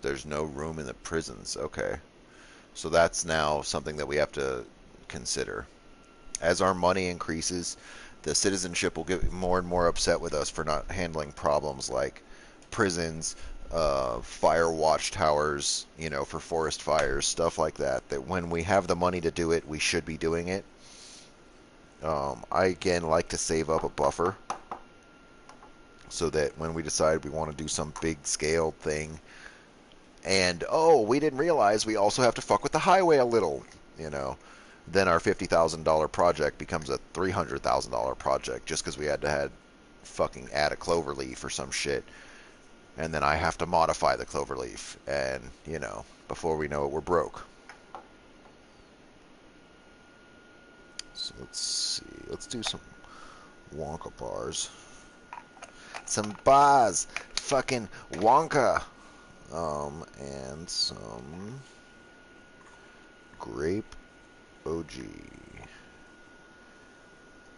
There's no room in the prisons. Okay. So that's now something that we have to consider. As our money increases, the citizenship will get more and more upset with us for not handling problems like prisons, fire watchtowers, for forest fires, stuff like that. That when we have the money to do it, we should be doing it. I again like to save up a buffer so that when we decide we want to do some big scale thing, and oh, we didn't realize we also have to fuck with the highway a little, then our $50,000 project becomes a $300,000 project just because we had to fucking add a clover leaf or some shit, and then I have to modify the clover leaf, and before we know it, we're broke. So let's see, let's do some Wonka bars, some bars, fucking Wonka, and some grape OG.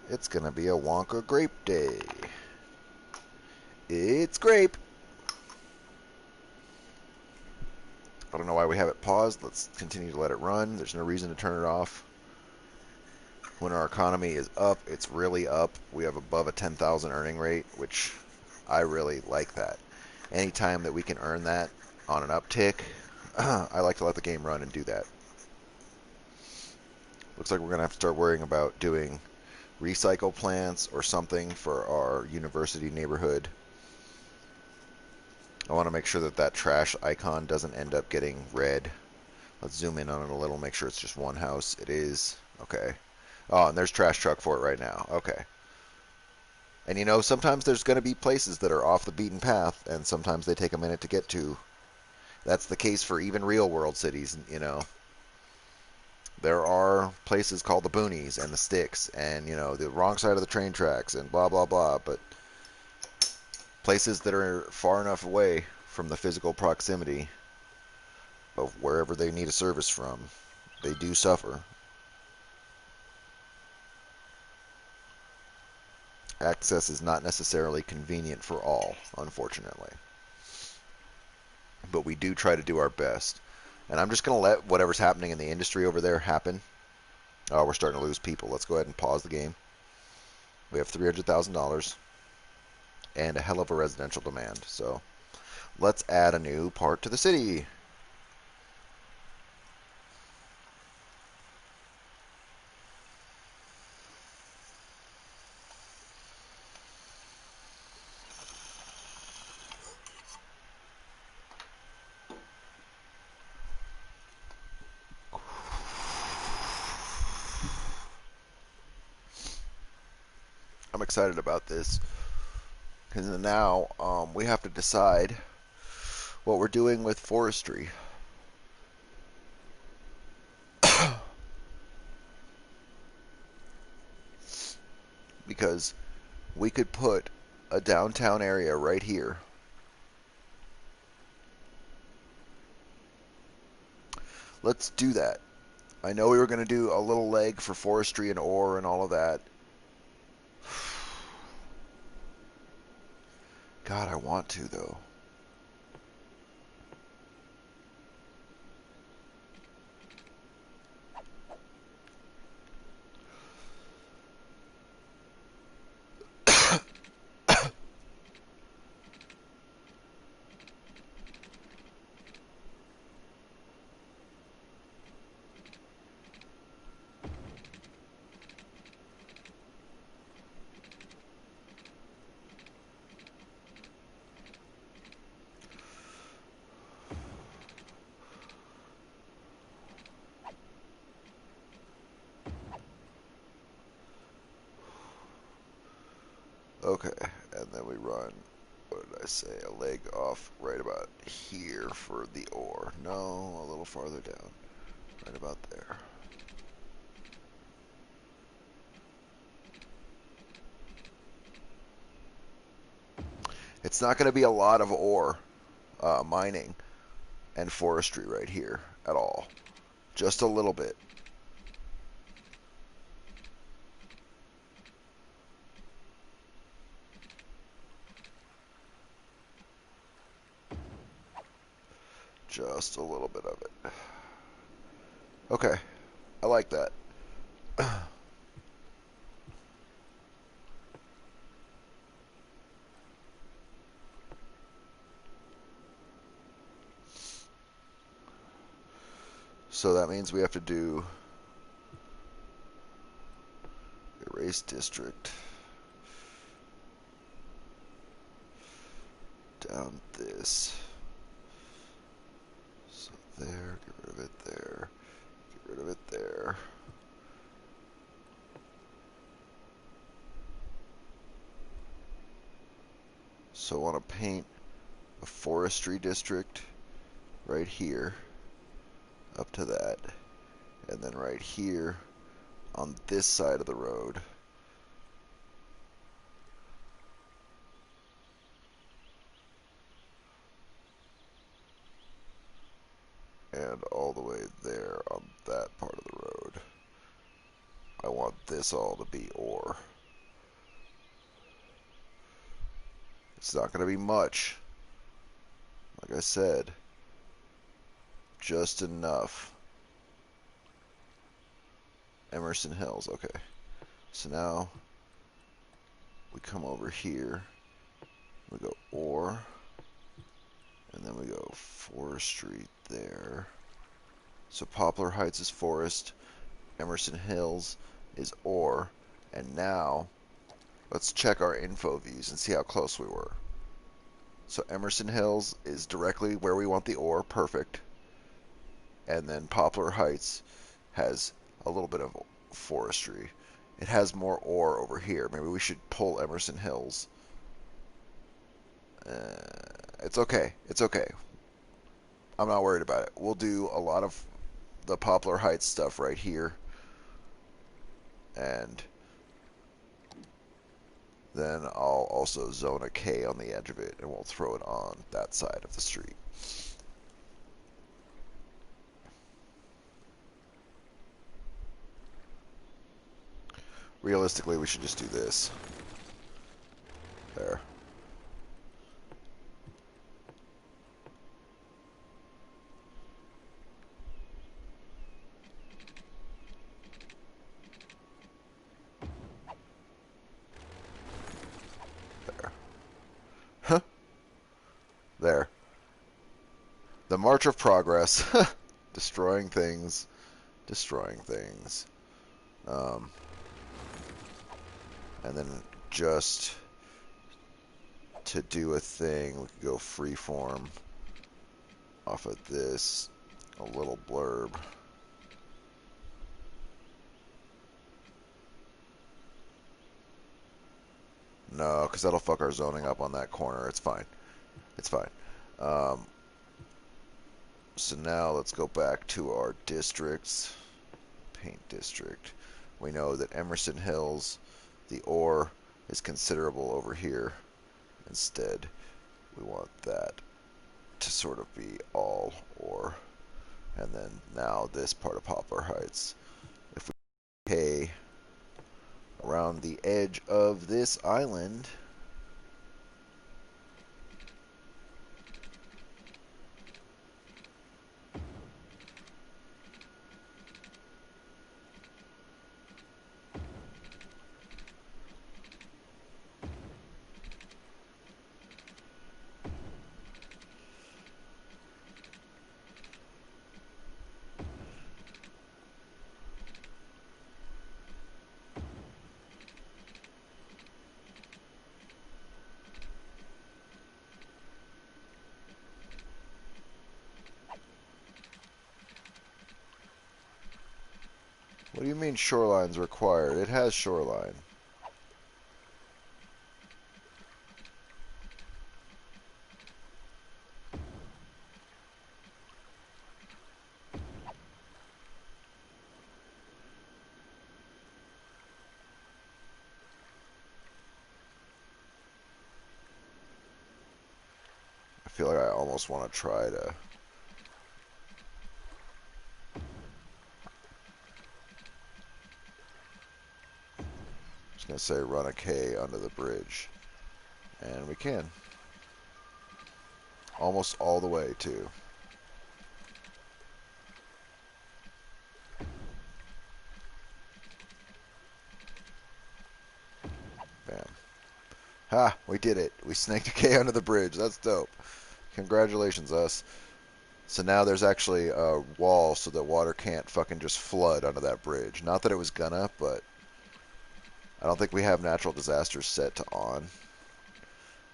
It's gonna be a Wonka grape day. It's grape. I don't know why we have it paused. Let's continue to let it run. There's no reason to turn it off. When our economy is up, it's really up. We have above a 10,000 earning rate, which I really like that. Anytime that we can earn that on an uptick, I like to let the game run and do that. Looks like we're going to have to start worrying about doing recycle plants or something for our university neighborhood. I want to make sure that that trash icon doesn't end up getting red. Let's zoom in on it a little, make sure it's just one house. It is. Okay. Oh, and there's trash truck for it right now. Okay. And sometimes there's going to be places that are off the beaten path, and sometimes they take a minute to get to. That's the case for even real world cities, There are places called the boonies and the sticks and, the wrong side of the train tracks and blah, blah, blah. But places that are far enough away from the physical proximity of wherever they need a service from, they do suffer. Access is not necessarily convenient for all, unfortunately. But we do try to do our best. And I'm just going to let whatever's happening in the industry over there happen. Oh, we're starting to lose people. Let's go ahead and pause the game. We have $300,000 and a hell of a residential demand. So let's add a new part to the city. I'm excited about this because now we have to decide what we're doing with forestry. Because we could put a downtown area right here. Let's do that. I know we were going to do a little leg for forestry and ore and all of that. God, I want to, though. Okay, and then we run, what did I say, a leg off right about here for the ore. No, a little farther down, right about there. It's not going to be a lot of ore mining and forestry right here at all. Just a little bit. Just a little bit of it. Okay, I like that. So that means we have to do erase district down this. So there, get rid of it there, get rid of it there. So I want to paint a forestry district right here up to that, and then right here on this side of the road and all the way there on that part of the road. I want this all to be ore. It's not going to be much, like I said, just enough. Emerson Hills, okay. So now we come over here, we go ore, and then we go forestry there. So Poplar Heights is forest, Emerson Hills is ore, and now let's check our info views and see how close we were. So Emerson Hills is directly where we want the ore, perfect. And then Poplar Heights has a little bit of forestry. It has more ore over here. Maybe we should pull Emerson Hills. It's okay. It's okay. I'm not worried about it. We'll do a lot of the Poplar Heights stuff right here. And then I'll also zone a K on the edge of it, and we'll throw it on that side of the street. Realistically, we should just do this. There. march of progress. Destroying things. Destroying things. And then just to do a thing, we could go freeform off of this. A little blurb. No, because that'll fuck our zoning up on that corner. It's fine. It's fine. So now let's go back to our districts. Paint district. We know that Emerson Hills, the ore is considerable over here. Instead, we want that to sort of be all ore. And then now this part of Poplar Heights. If we pay around the edge of this island, what do you mean shoreline's required? It has shoreline. I feel like I almost want to try to... I was going to say run a K under the bridge. And we can. Almost all the way, too. Bam. Ha! We did it. We snaked a K under the bridge. That's dope. Congratulations, us. So now there's actually a wall so that water can't fucking just flood under that bridge. Not that it was gonna, but I don't think we have natural disasters set to on.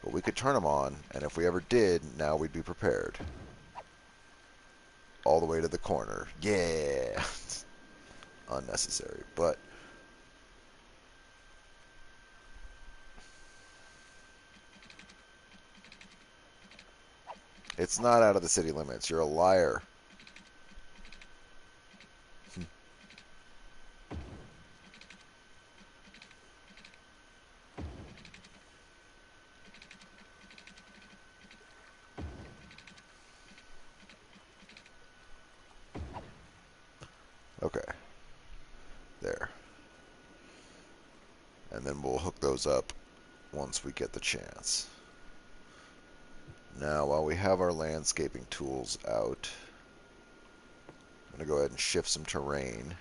But we could turn them on, and if we ever did, now we'd be prepared. All the way to the corner. Yeah! Unnecessary, but... It's not out of the city limits. You're a liar. Okay. There. And then we'll hook those up once we get the chance. Now, while we have our landscaping tools out, I'm going to go ahead and shift some terrain.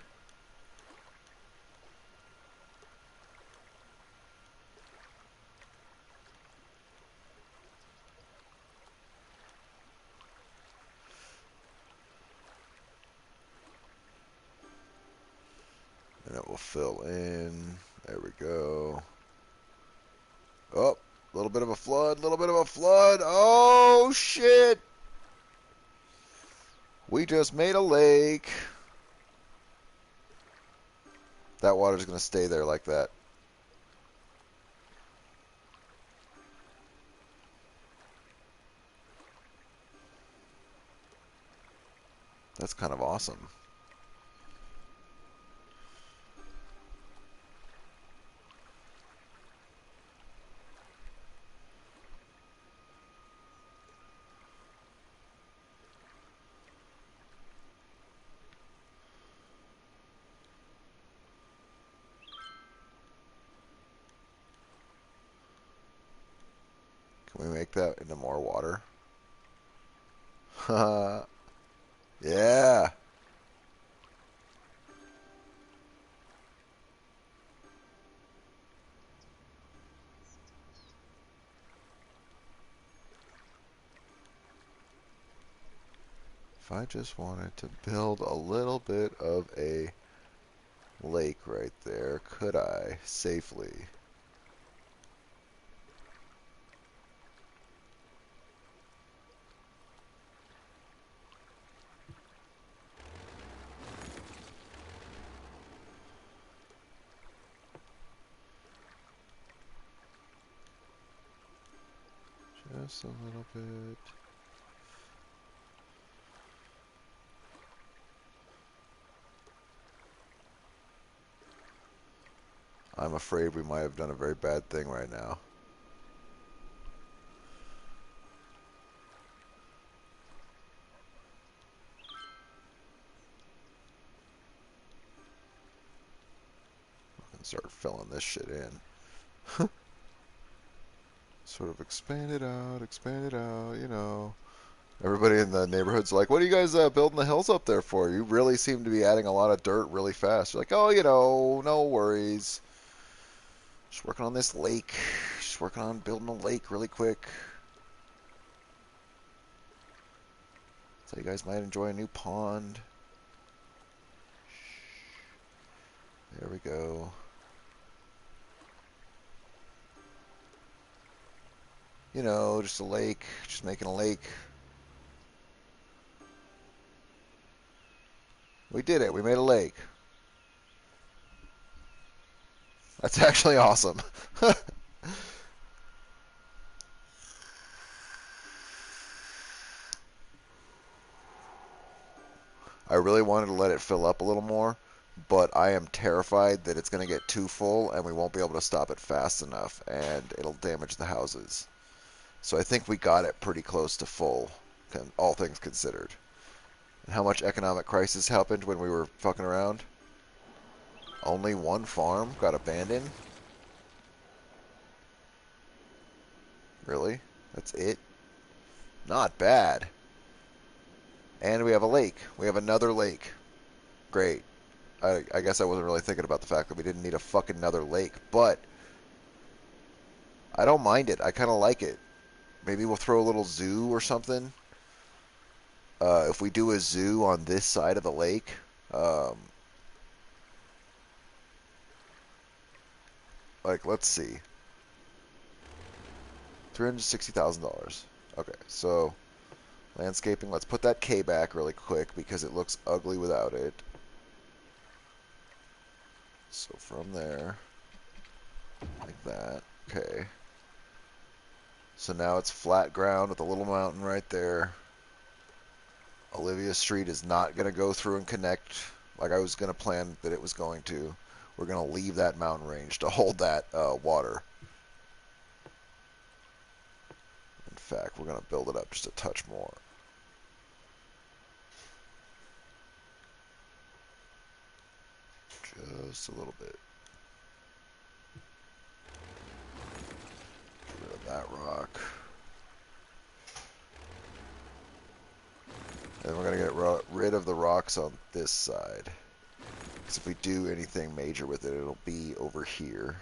And it will fill in. There we go. Oh, a little bit of a flood, a little bit of a flood. Oh, shit. We just made a lake. That water's going to stay there like that. That's kind of awesome. Can we make that into more water? Yeah. If I just wanted to build a little bit of a lake right there, could I safely? Just a little bit. I'm afraid we might have done a very bad thing right now. I can start filling this shit in. Sort of expand it out, you know. Everybody in the neighborhood's like, what are you guys building the hills up there for? You really seem to be adding a lot of dirt really fast. You're like, oh, you know, no worries. Just working on this lake. Just working on building a lake really quick. So you guys might enjoy a new pond. There we go. You know, just a lake. Just making a lake. We did it. We made a lake. That's actually awesome. I really wanted to let it fill up a little more, but I am terrified that it's going to get too full and we won't be able to stop it fast enough and it'll damage the houses. So I think we got it pretty close to full, all things considered. And how much economic crisis happened when we were fucking around? Only one farm got abandoned? Really? That's it? Not bad. And we have a lake. We have another lake. Great. I guess I wasn't really thinking about the fact that we didn't need a fucking another lake, but I don't mind it. I kind of like it. Maybe we'll throw a little zoo or something. If we do a zoo on this side of the lake, like, let's see. $360,000. Okay, so landscaping. Let's put that K back really quick because it looks ugly without it. So from there, like that. Okay. So now it's flat ground with a little mountain right there. Olivia Street is not going to go through and connect like I was going to plan that it was going to. We're going to leave that mountain range to hold that water. In fact, we're going to build it up just a touch more. Just a little bit. Get rid of that rock. And we're going to get rid of the rocks on this side. Because if we do anything major with it, it'll be over here.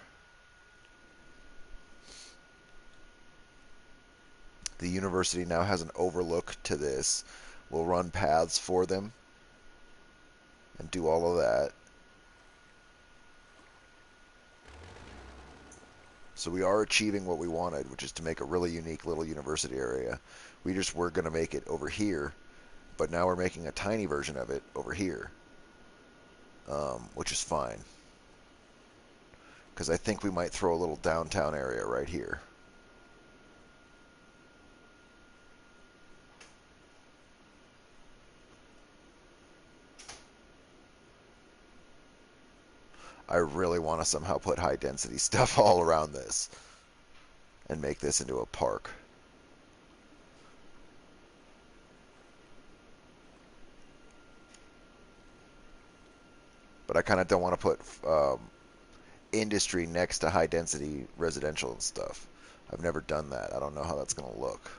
The university now has an overlook to this. We'll run paths for them and do all of that. So we are achieving what we wanted, which is to make a really unique little university area. We just were going to make it over here, but now we're making a tiny version of it over here, which is fine. Because I think we might throw a little downtown area right here. I really want to somehow put high density stuff all around this and make this into a park. But I kind of don't want to put industry next to high density residential and stuff. I've never done that. I don't know how that's going to look.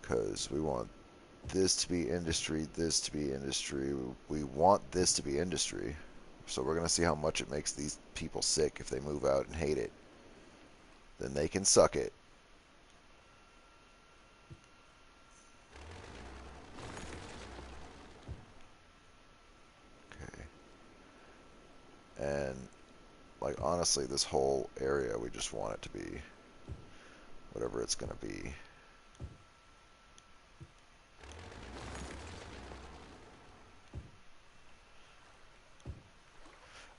Because we want this to be industry, this to be industry. We want this to be industry. So we're going to see how much it makes these people sick if they move out and hate it. Then they can suck it. Okay. And, like, honestly, this whole area, we just want it to be whatever it's going to be.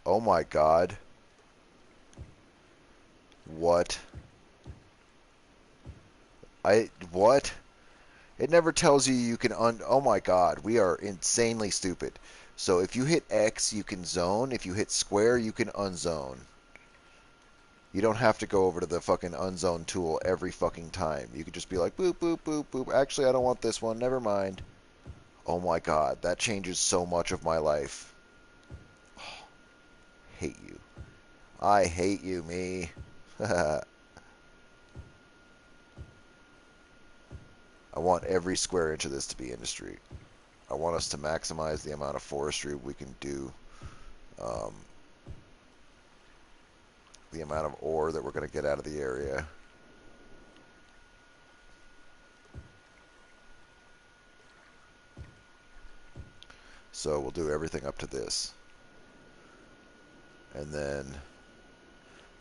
Oh my god. What? What? It never tells you you can oh my god, we are insanely stupid. So if you hit X, you can zone. If you hit square, you can unzone. You don't have to go over to the fucking unzone tool every fucking time. You could just be like, boop, boop, boop, boop. Actually, I don't want this one. Never mind. Oh my god, that changes so much of my life. Oh, hate you. I hate you, me. I want every square inch of this to be industry. I want us to maximize the amount of forestry we can do. The amount of ore that we're going to get out of the area. So we'll do everything up to this. And then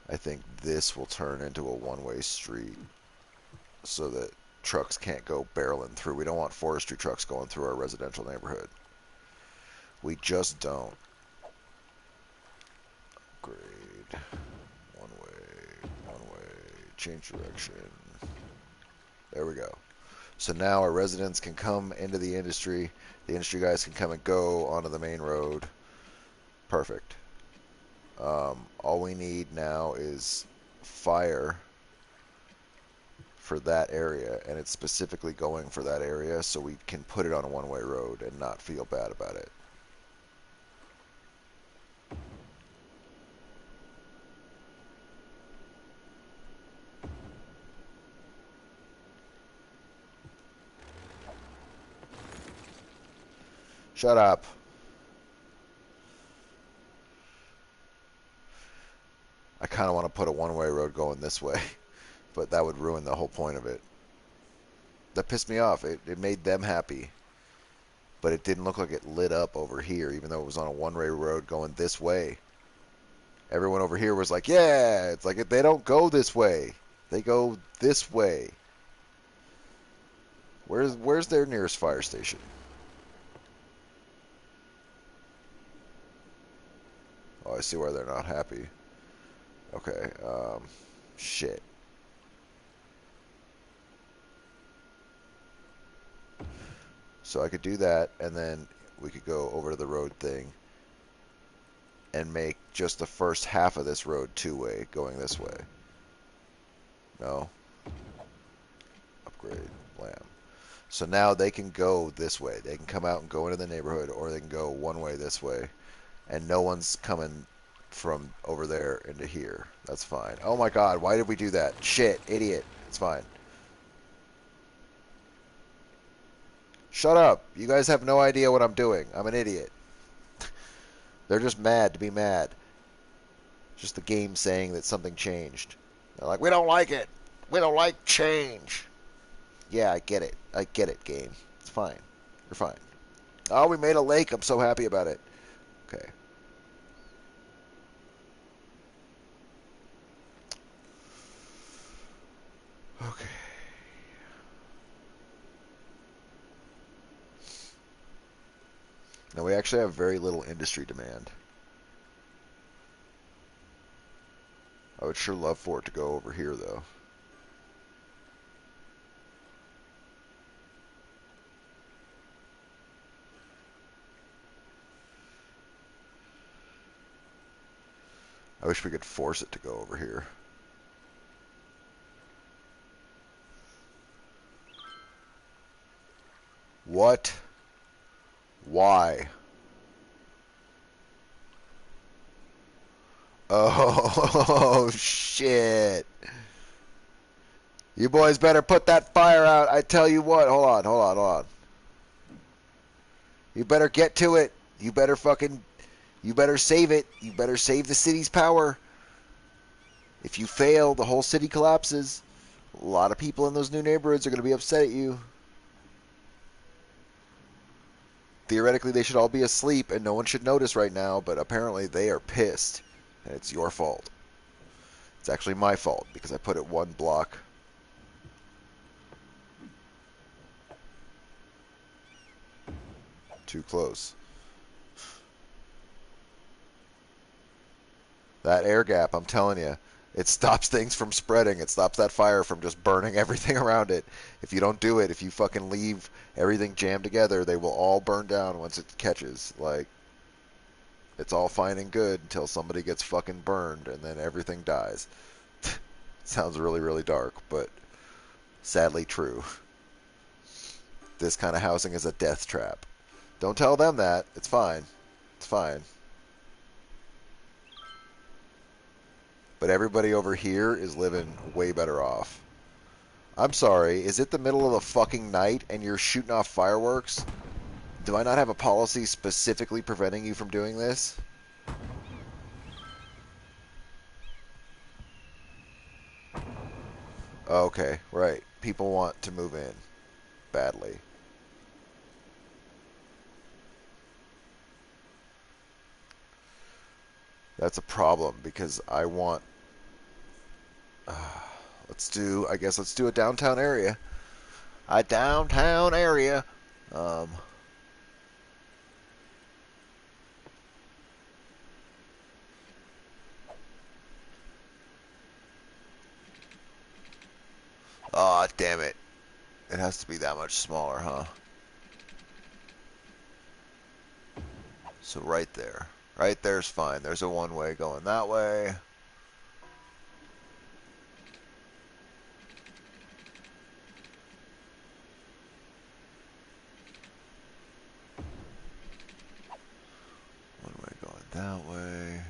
I think this will turn into a one-way street so that trucks can't go barreling through. We don't want forestry trucks going through our residential neighborhood. We just don't. Grade. One way, change direction. There we go. So now our residents can come into the industry. The industry guys can come and go onto the main road. Perfect. All we need now is fire for that area, and it's specifically going for that area, so we can put it on a one-way road and not feel bad about it. Shut up. I kind of want to put a one-way road going this way, but that would ruin the whole point of it. That pissed me off. It made them happy, but it didn't look like it lit up over here, even though it was on a one-way road going this way. Everyone over here was like, yeah, it's like they don't go this way. They go this way. Where's their nearest fire station? Oh, I see why they're not happy. Okay, shit. So I could do that, and then we could go over to the road thing and make just the first half of this road two-way going this way. No? Upgrade. Blam. So now they can go this way. They can come out and go into the neighborhood, or they can go one way this way. And no one's coming from over there into here. That's fine. Oh my god, why did we do that? Shit, idiot. It's fine. Shut up. You guys have no idea what I'm doing. I'm an idiot. They're just mad to be mad. Just the game saying that something changed. They're like, we don't like it. We don't like change. Yeah, I get it. I get it, game. It's fine. You're fine. Oh, we made a lake. I'm so happy about it. Okay. Okay. Now we actually have very little industry demand. I would sure love for it to go over here, though. I wish we could force it to go over here. What? Why? Oh, shit. You boys better put that fire out. I tell you what. Hold on, hold on, hold on. You better get to it. You better fucking You better save it. You better save the city's power. If you fail, the whole city collapses. A lot of people in those new neighborhoods are going to be upset at you. Theoretically, they should all be asleep and no one should notice right now, but apparently they are pissed. And it's your fault. It's actually my fault because I put it one block. Too close. That air gap, I'm telling you, it stops things from spreading. It stops that fire from just burning everything around it. If you don't do it, if you fucking leave everything jammed together, they will all burn down once it catches. Like, it's all fine and good until somebody gets fucking burned and then everything dies. Sounds really, really dark, but sadly true. This kind of housing is a death trap. Don't tell them that. It's fine. It's fine. But everybody over here is living way better off. I'm sorry, is it the middle of the fucking night and you're shooting off fireworks? Do I not have a policy specifically preventing you from doing this? Okay, right. People want to move in badly. That's a problem because I want. I guess let's do a downtown area. A downtown area. Um, oh, damn it. It has to be that much smaller, huh? So right there. Right there's fine. There's a one-way going that way. One-way going that way.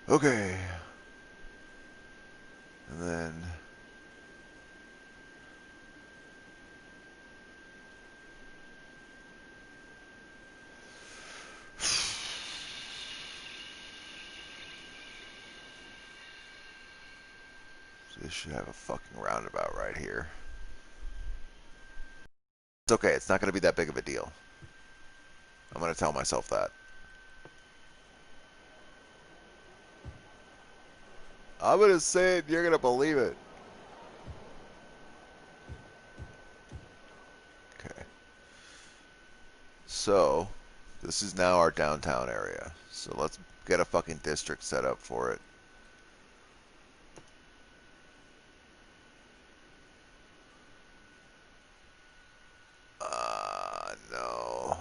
Okay. And then this should have a fucking roundabout right here. It's okay. It's not going to be that big of a deal. I'm going to tell myself that. I'm going to say it. You're going to believe it. Okay. So, this is now our downtown area. So let's get a fucking district set up for it. No.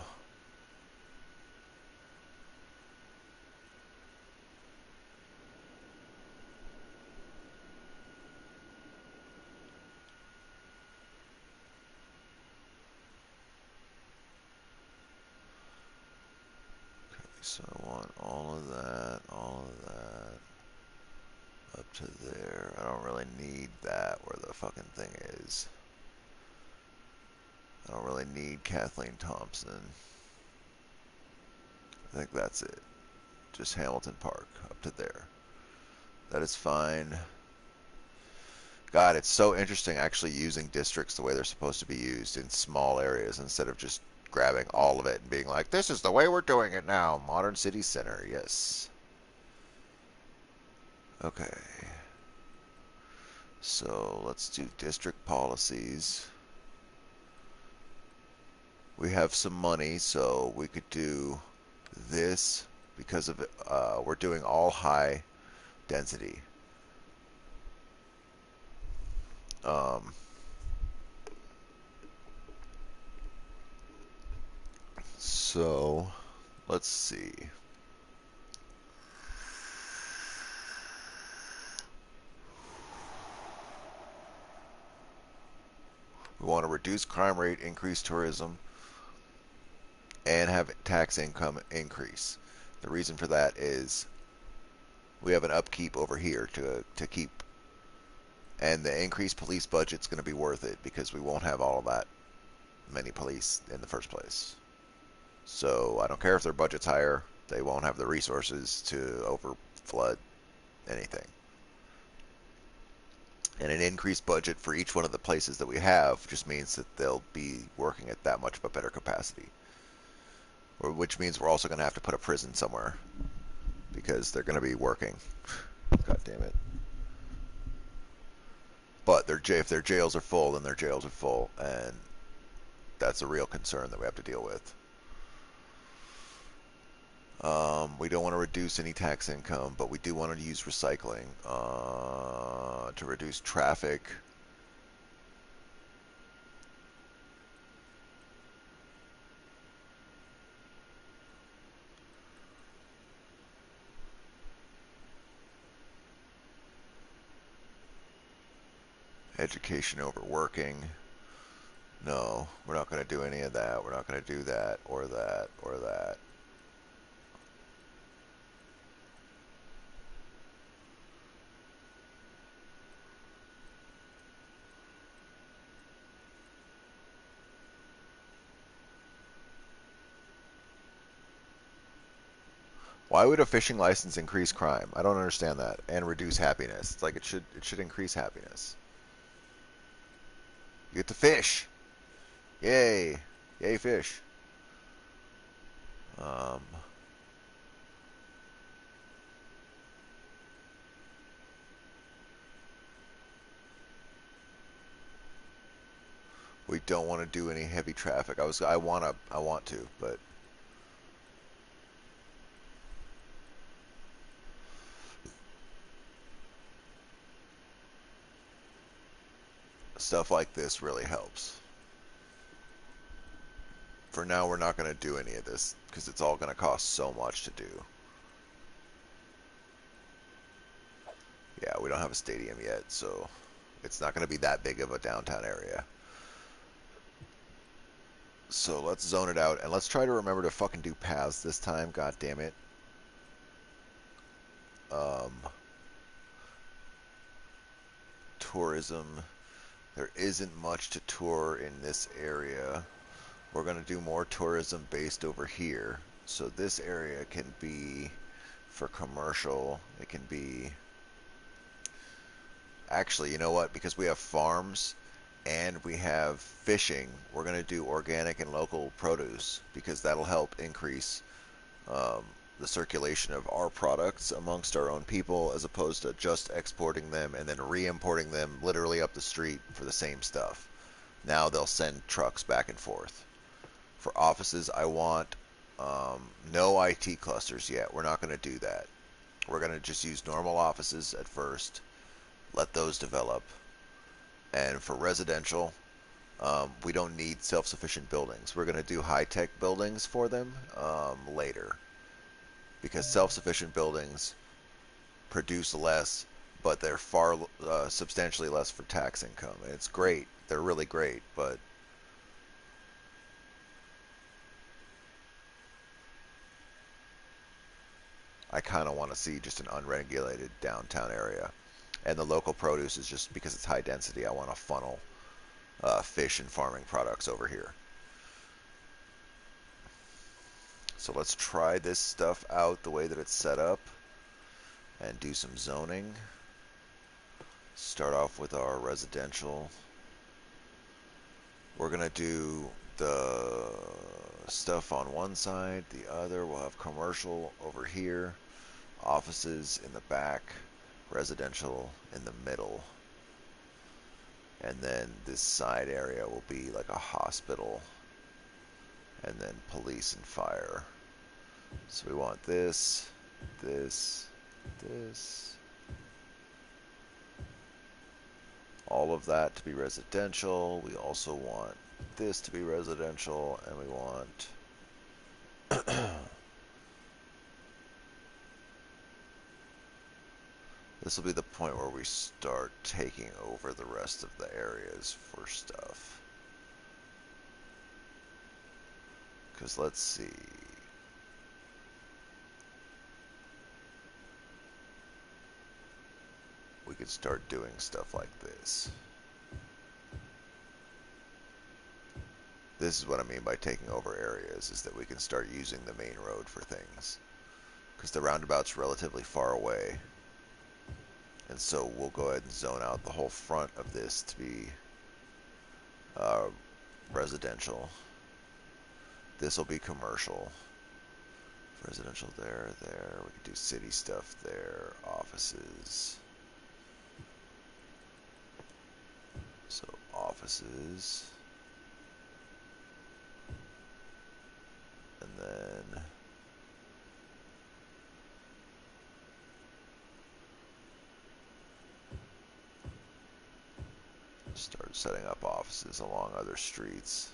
So I want all of that, up to there. I don't really need that where the fucking thing is. I don't really need Kathleen Thompson. I think that's it. Just Hamilton Park, up to there. That is fine. God, it's so interesting actually using districts the way they're supposed to be used in small areas instead of just grabbing all of it and being like, this is the way we're doing it now. Modern city center, yes. Okay. So let's do district policies. We have some money, so we could do this because of we're doing all high density. Um, so let's see. We want to reduce crime rate, increase tourism, and have tax income increase. The reason for that is we have an upkeep over here to keep, and the increased police budget's going to be worth it because we won't have all of that many police in the first place. So I don't care if their budget's higher, they won't have the resources to over flood anything. And an increased budget for each one of the places that we have just means that they'll be working at that much of a better capacity. Which means we're also going to have to put a prison somewhere because they're going to be working. God damn it. But if their jails are full, then their jails are full, and that's a real concern that we have to deal with. We don't want to reduce any tax income, but we do want to use recycling to reduce traffic. Education over working. No, we're not going to do any of that. We're not going to do that or that or that. Why would a fishing license increase crime? I don't understand that. And reduce happiness. It's like it should increase happiness. You get to fish. Yay. Yay fish. Um, we don't want to do any heavy traffic. I want to, but stuff like this really helps. For now, we're not going to do any of this because it's all going to cost so much to do. Yeah, we don't have a stadium yet, so it's not going to be that big of a downtown area. So let's zone it out, and let's try to remember to fucking do paths this time. God damn it. Um, tourism. There isn't much to tour in this area. We're going to do more tourism based over here. So this area can be for commercial. It can be... Actually, you know what? Because we have farms and we have fishing, we're going to do organic and local produce because that'll help increase um, the circulation of our products amongst our own people as opposed to just exporting them and then re-importing them literally up the street for the same stuff. Now they'll send trucks back and forth. For offices, I want no IT clusters yet. We're not going to do that. We're going to just use normal offices at first, let those develop. And for residential, we don't need self-sufficient buildings. We're going to do high-tech buildings for them later because self-sufficient buildings produce less, but they're far substantially less for tax income. And it's great. They're really great, but I kind of want to see just an unregulated downtown area. And the local produce is just because it's high density. I want to funnel fish and farming products over here. So let's try this stuff out the way that it's set up and do some zoning. Start off with our residential. We're going to do the stuff on one side, the other. We'll have commercial over here, offices in the back, residential in the middle. And then this side area will be like a hospital, and then police and fire. So we want this, this, this, all of that to be residential. We also want this to be residential, and we want this will be the point where we start taking over the rest of the areas for stuff. Because let's see. We could start doing stuff like this. This is what I mean by taking over areas, is that we can start using the main road for things. Because the roundabout's relatively far away. And so we'll go ahead and zone out the whole front of this to be residential. This will be commercial. Residential there, there. We could do city stuff there. Offices. So offices. And then start setting up offices along other streets.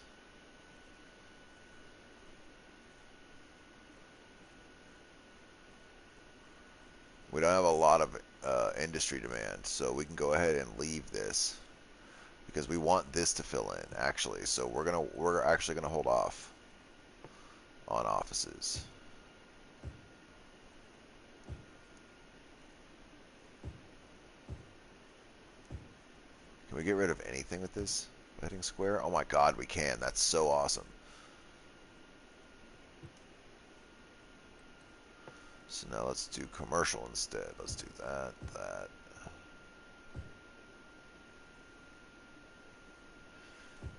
We don't have a lot of industry demand, so we can go ahead and leave this because we want this to fill in actually. So we're actually gonna hold off on offices. Can we get rid of anything with this heading square? Oh my god, we can. That's so awesome. So now let's do commercial instead. Let's do that, that.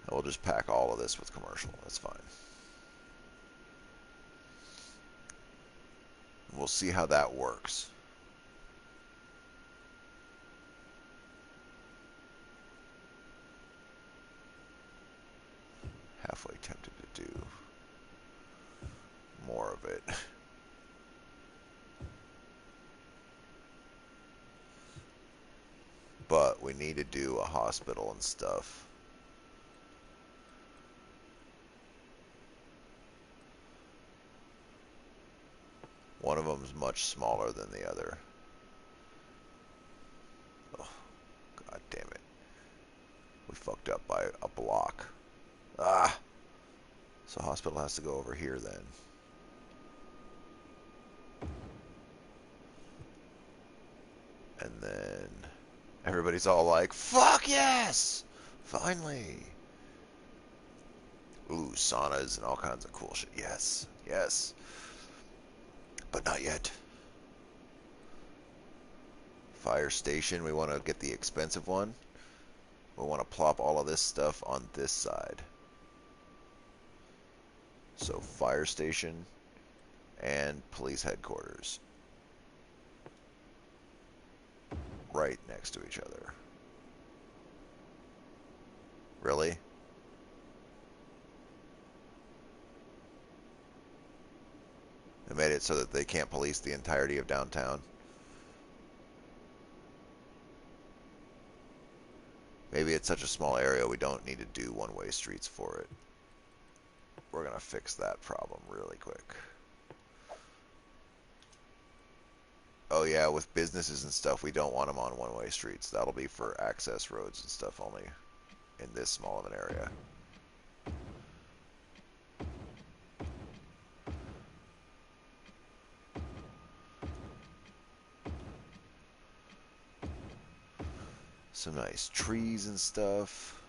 And we'll just pack all of this with commercial. That's fine. We'll see how that works. Halfway tempted to do more of it. But we need to do a hospital and stuff. One of them is much smaller than the other. Oh, god damn it. We fucked up by a block. Ah! So hospital has to go over here then. And then everybody's all like, fuck yes! Finally! Ooh, saunas and all kinds of cool shit. Yes, yes. But not yet. Fire station, we want to get the expensive one. We want to plop all of this stuff on this side. So fire station and police headquarters. Right next to each other. Really? They made it so that they can't police the entirety of downtown. Maybe it's such a small area we don't need to do one-way streets for it. We're going to fix that problem really quick. Oh yeah, with businesses and stuff, we don't want them on one-way streets. That'll be for access roads and stuff only in this small of an area. Some nice trees and stuff.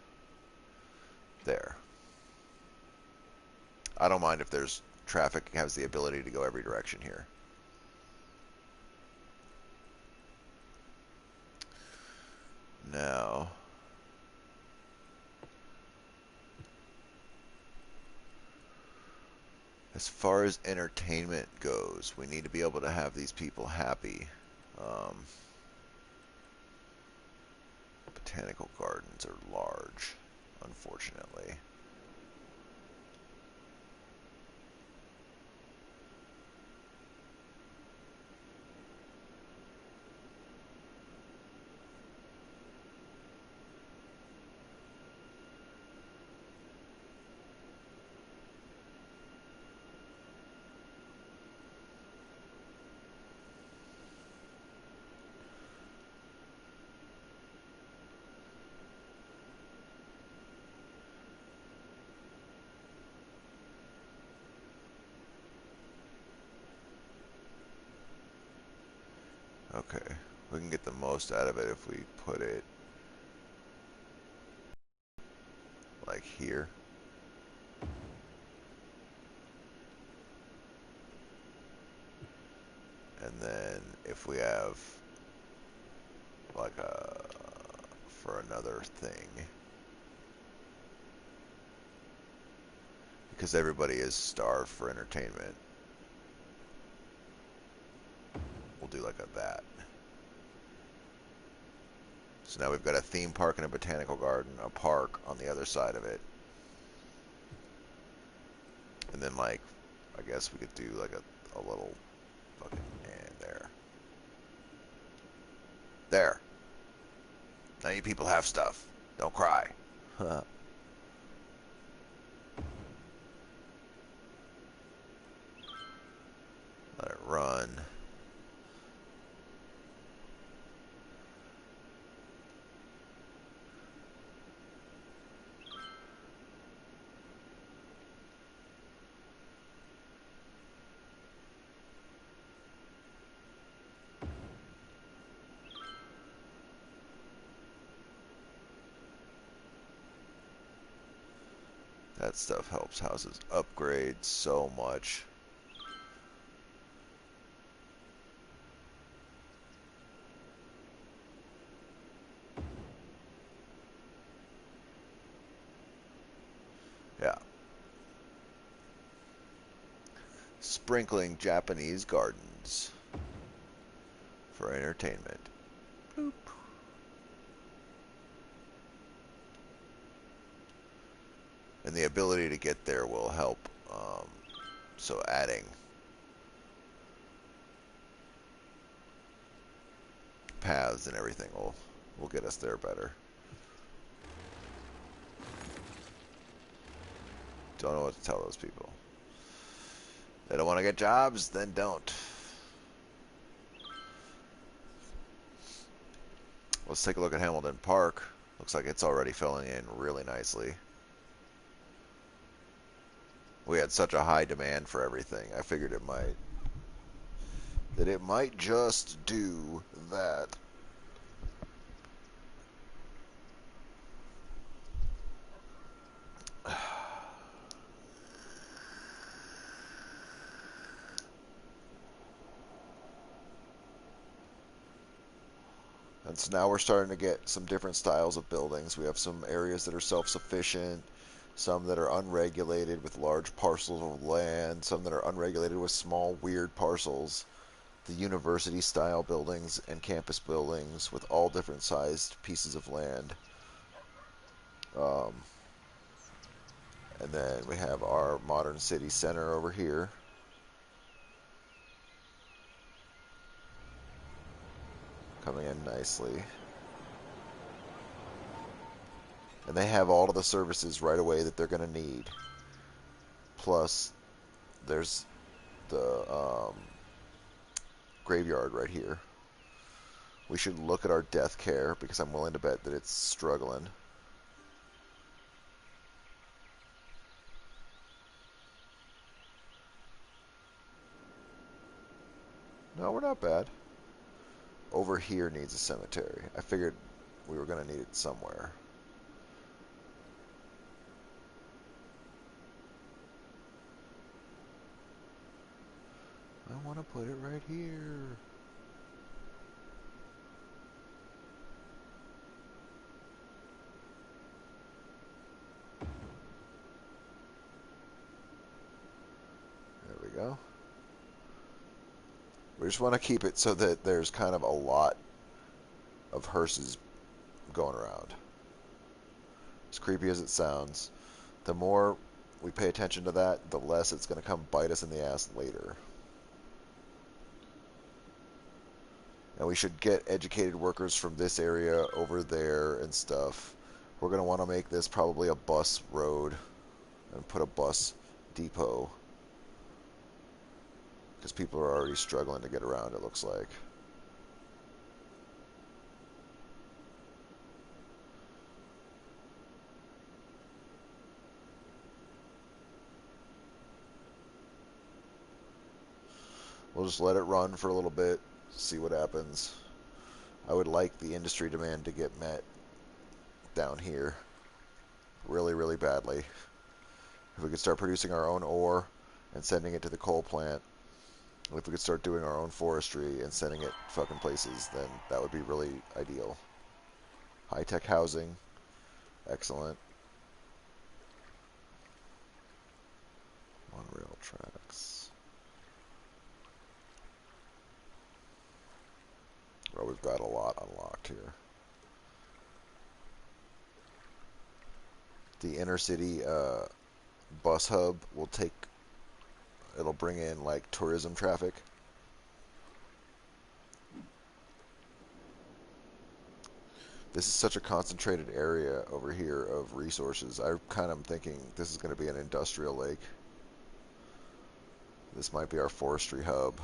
There. I don't mind if there's traffic has the ability to go every direction here. Now, as far as entertainment goes, we need to be able to have these people happy. Botanical gardens are large, unfortunately. Okay, we can get the most out of it if we put it like here. And then if we have like a for another thing, because everybody is starved for entertainment, we'll do like a that. So now we've got a theme park and a botanical garden, a park on the other side of it. And then like, I guess we could do like a little fucking, and there. There. Now you people have stuff. Don't cry. Let it run. That stuff helps houses upgrade so much. Yeah. Sprinkling Japanese gardens for entertainment. Boop. And the ability to get there will help. So adding paths and everything will get us there better. Don't know what to tell those people. They don't want to get jobs, then don't. Let's take a look at Hamilton Park. Looks like it's already filling in really nicely. We had such a high demand for everything. I figured it might just do that. And so now we're starting to get some different styles of buildings. We have some areas that are self-sufficient, some that are unregulated with large parcels of land, some that are unregulated with small, weird parcels. The university-style buildings and campus buildings with all different sized pieces of land. Um, and then we have our modern city center over here. Coming in nicely. And they have all of the services right away that they're going to need. Plus, there's the graveyard right here. We should look at our death care because I'm willing to bet that it's struggling. No, we're not bad. Over here needs a cemetery. I figured we were going to need it somewhere. I want to put it right here. There we go. We just want to keep it so that there's kind of a lot of hearses going around. As creepy as it sounds, the more we pay attention to that, the less it's going to come bite us in the ass later. And we should get educated workers from this area over there and stuff. We're going to want to make this probably a bus road and put a bus depot. Because people are already struggling to get around, it looks like. We'll just let it run for a little bit, See what happens. I would like the industry demand to get met down here really, really badly. If we could start producing our own ore and sending it to the coal plant, if we could start doing our own forestry and sending it fucking places, then that would be really ideal. High-tech housing, excellent. Monorail tracks. Well, we've got a lot unlocked here. The inner city bus hub will take, it'll bring in like tourism traffic. This is such a concentrated area over here of resources. I kind of am thinking this is going to be an industrial lake. This might be our forestry hub.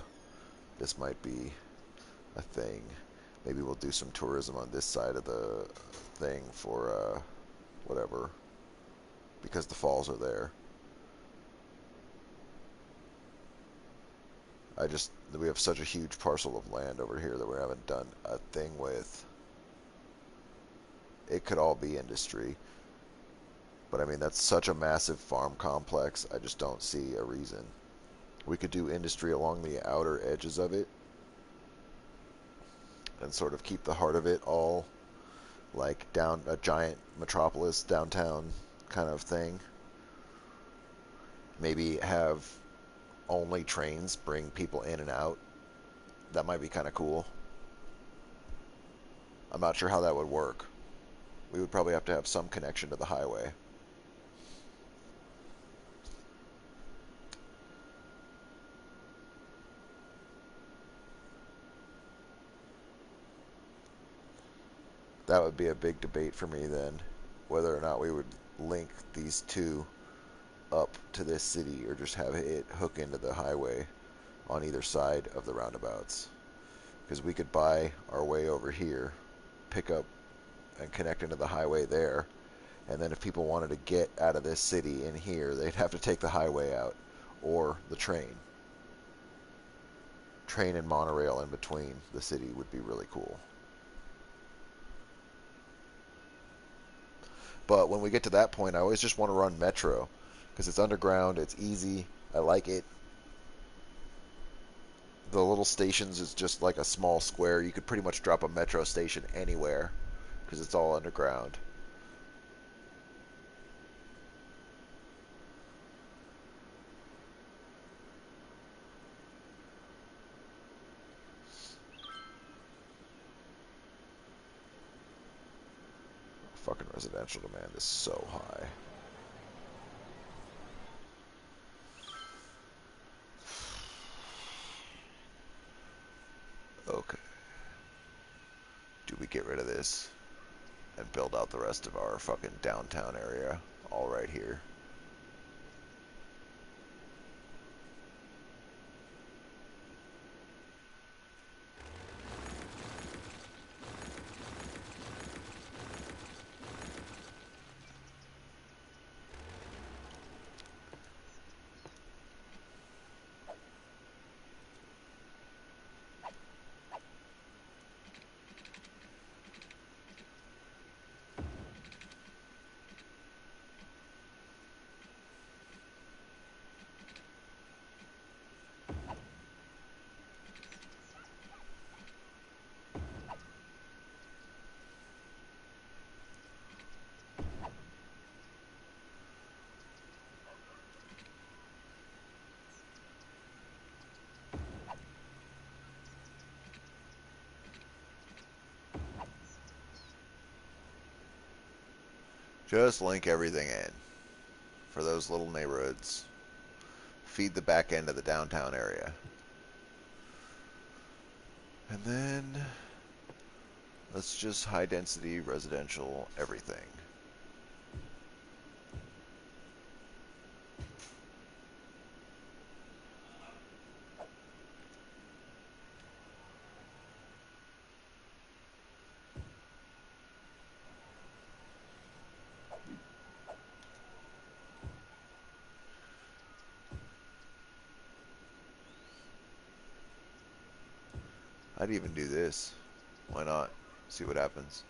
This might be a thing. Maybe we'll do some tourism on this side of the thing for whatever, because the falls are there. We have such a huge parcel of land over here that we haven't done a thing with. It could all be industry. But I mean, that's such a massive farm complex, I just don't see a reason. We could do industry along the outer edges of it and sort of keep the heart of it all like down a giant metropolis downtown kind of thing. Maybe have only trains bring people in and out. That might be kind of cool. I'm not sure how that would work. We would probably have to have some connection to the highway. That would be a big debate for me then, whether or not we would link these two up to this city or just have it hook into the highway on either side of the roundabouts. Because we could buy our way over here, pick up and connect into the highway there, and then if people wanted to get out of this city in here, they'd have to take the highway out or the train. Train and monorail in between the city would be really cool. But when we get to that point, I always just want to run Metro because it's underground, it's easy, I like it. The little stations is just like a small square. You could pretty much drop a Metro station anywhere because it's all underground. Fucking residential demand is so high. Okay. Do we get rid of this and build out the rest of our fucking downtown area all right here? Just link everything in for those little neighborhoods. Feed the back end of the downtown area. And then let's just high density residential everything. I'd even do this. Why not? See what happens.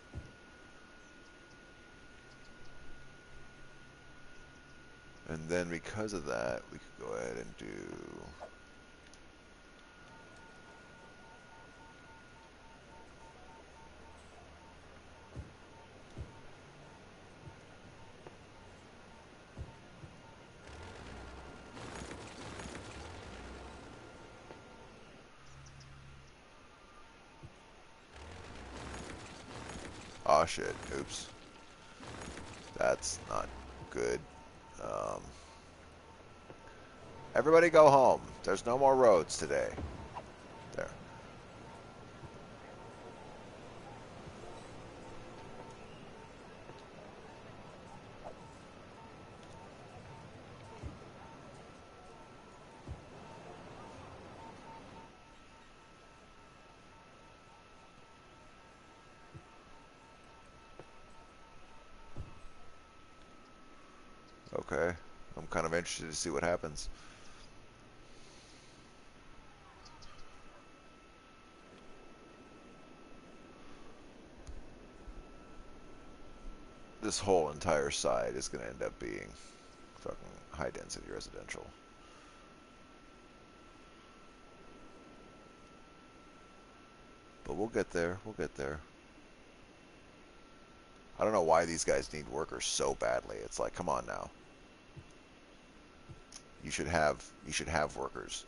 And then because of that, we could go ahead and do... Oh shit, oops. That's not good. Um, Everybody go home. There's no more roads today. There. Okay. I'm kind of interested to see what happens. This whole entire side is going to end up being fucking high density residential. But we'll get there. We'll get there. I don't know why these guys need workers so badly. It's like, come on now. You should have workers.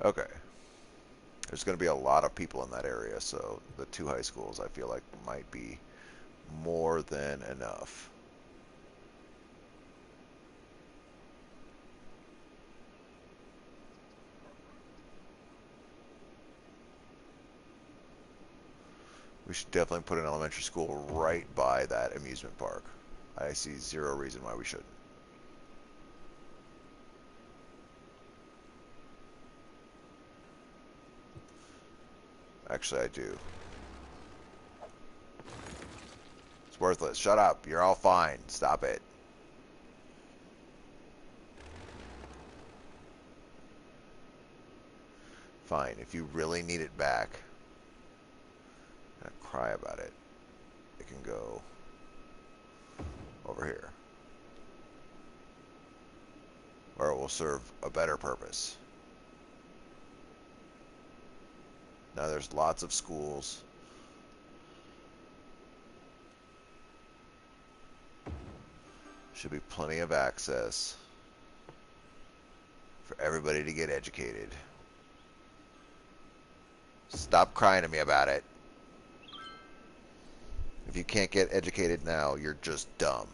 Okay. There's going to be a lot of people in that area, so the 2 high schools I feel like might be more than enough. We should definitely put an elementary school right by that amusement park. I see zero reason why we shouldn't. Actually, I do. It's worthless. Shut up. You're all fine. Stop it. Fine. If you really need it back, don't cry about it. It can go over here. Or it will serve a better purpose. Now there's lots of schools. Should be plenty of access for everybody to get educated. Stop crying to me about it. If you can't get educated now, you're just dumb.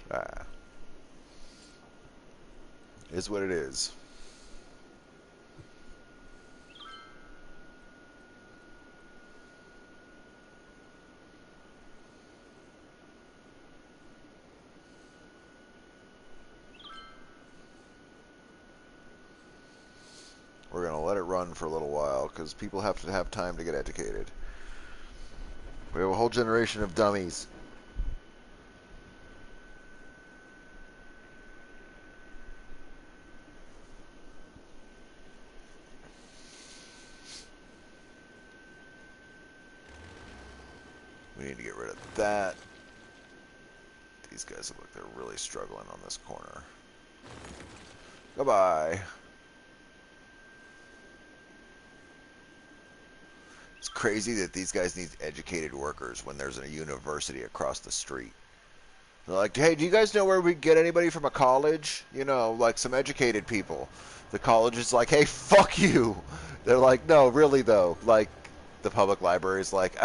Ah, is what it is. We're going to let it run for a little while because people have to have time to get educated. We have a whole generation of dummies. We need to get rid of that. These guys look like they're really struggling on this corner. Goodbye. It's crazy that these guys need educated workers when there's a university across the street. They're like, hey, do you guys know where we can get anybody from a college? You know, like some educated people. The college is like, hey, fuck you. They're like, no, really though. Like, the public library is like,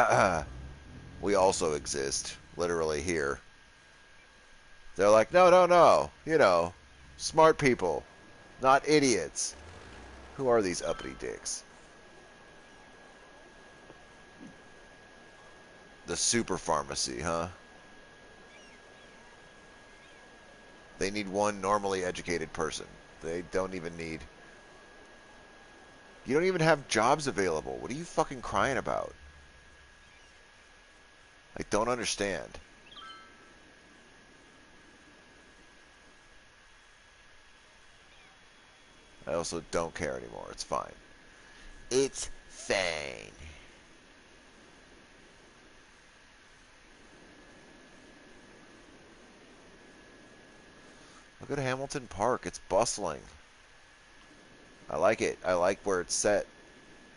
we also exist, literally here. They're like, no, no, no. You know, smart people, not idiots. Who are these uppity dicks? The super pharmacy, huh? They need one normally educated person. They don't even need... You don't even have jobs available. What are you fucking crying about? I don't understand. I also don't care anymore. It's fine. It's fine. Look at Hamilton Park. It's bustling. I like it. I like where it's set.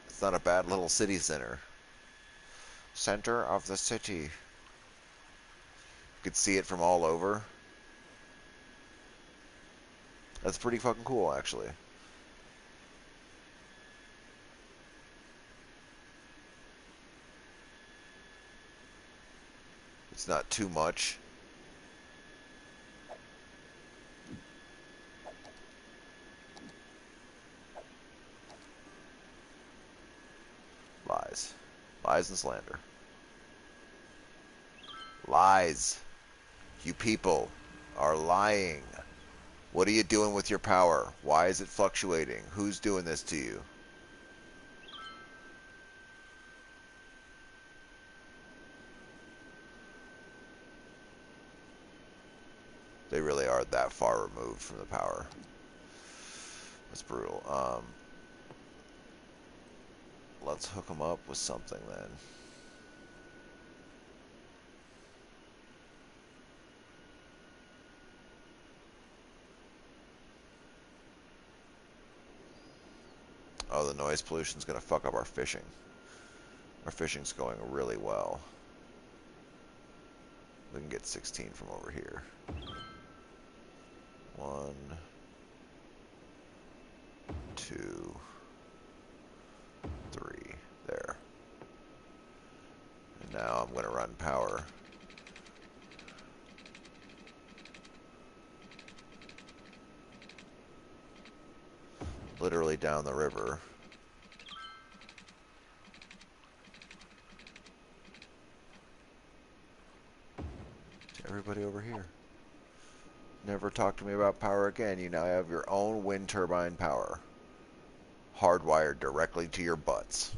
It's not a bad little city center. Center of the city. You could see it from all over. That's pretty fucking cool, actually. It's not too much. Lies. Lies and slander. Lies. You people are lying. What are you doing with your power? Why is it fluctuating? Who's doing this to you? They really are that far removed from the power. That's brutal. Let's hook them up with something then. Oh, the noise pollution's going to fuck up our fishing. Our fishing's going really well. We can get 16 from over here. 1, 2, 3. There. And now I'm going to run power. Literally down the river. To everybody over here. Never talk to me about power again. You now have your own wind turbine power. Hardwired directly to your butts.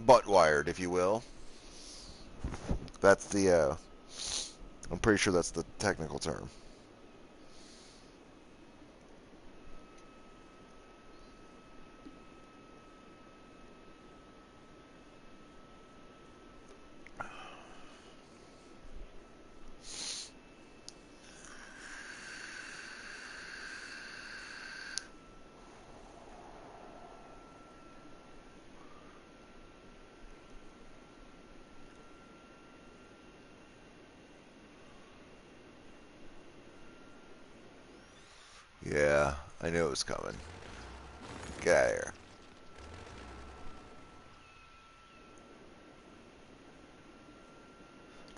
Butt wired, if you will. That's the, I'm pretty sure that's the technical term. Yeah, I knew it was coming. Get out of here.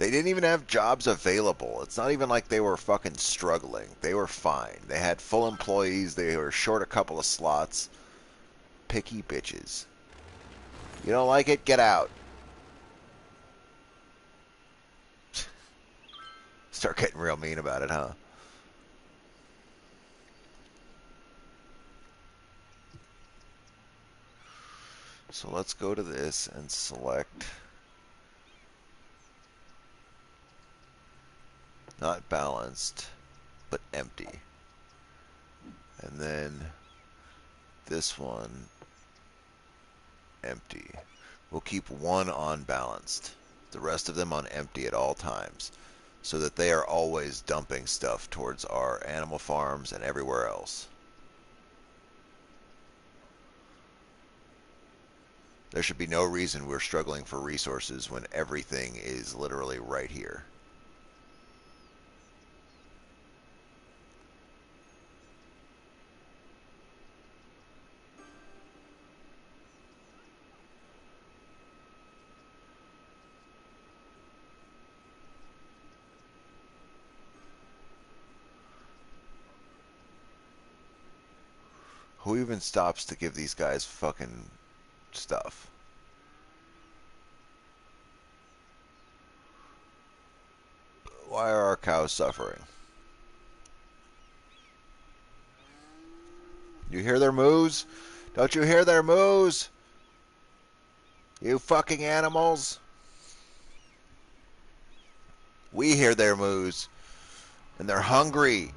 They didn't even have jobs available. It's not even like they were fucking struggling. They were fine. They had full employees. They were short a couple of slots. Picky bitches. You don't like it? Get out. Start getting real mean about it, huh? So let's go to this and select not balanced, but empty. And then this one, empty. We'll keep one on balanced, the rest of them on empty at all times, so that they are always dumping stuff towards our animal farms and everywhere else. There should be no reason we're struggling for resources when everything is literally right here. Who even stops to give these guys fucking stuff? Why are our cows suffering? You hear their moos? Don't you hear their moos? You fucking animals. We hear their moos. And they're hungry.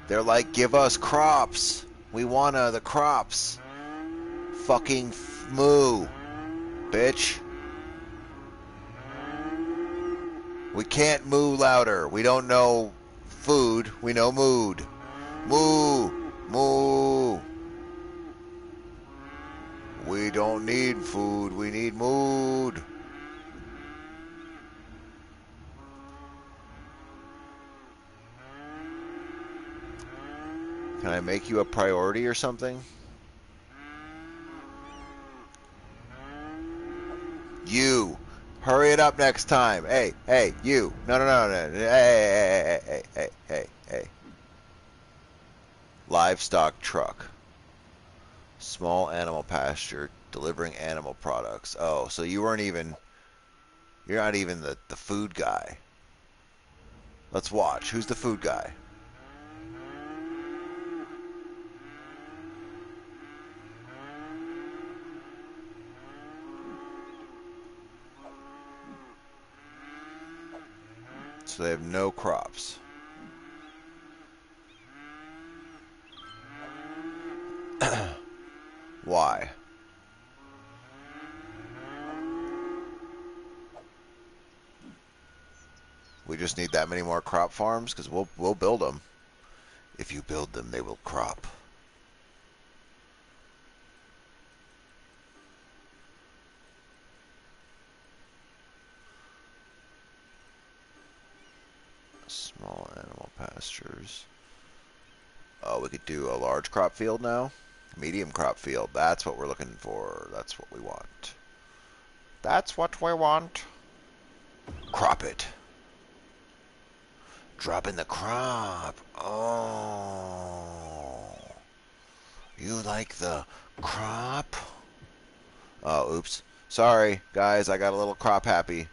They're like, give us crops. We wanna the crops. Fucking moo. Bitch. We can't moo louder. We don't know food. We know mood. Moo. Moo. We don't need food. We need mood. Can I make you a priority or something? You. Hurry it up next time. Hey, hey, you. No. Hey. Livestock truck. Small animal pasture delivering animal products. Oh, so you weren't even... You're not even the food guy. Let's watch. Who's the food guy? So they have no crops. Why? We just need that many more crop farms? Because we'll build them. If you build them, they will crop. Small animal pastures. Oh, we could do a large crop field now? Medium crop field. That's what we're looking for. That's what we want. That's what we want. Crop it. Drop in the crop. Oh. You like the crop? Oh, oops. Sorry, guys. I got a little crop happy.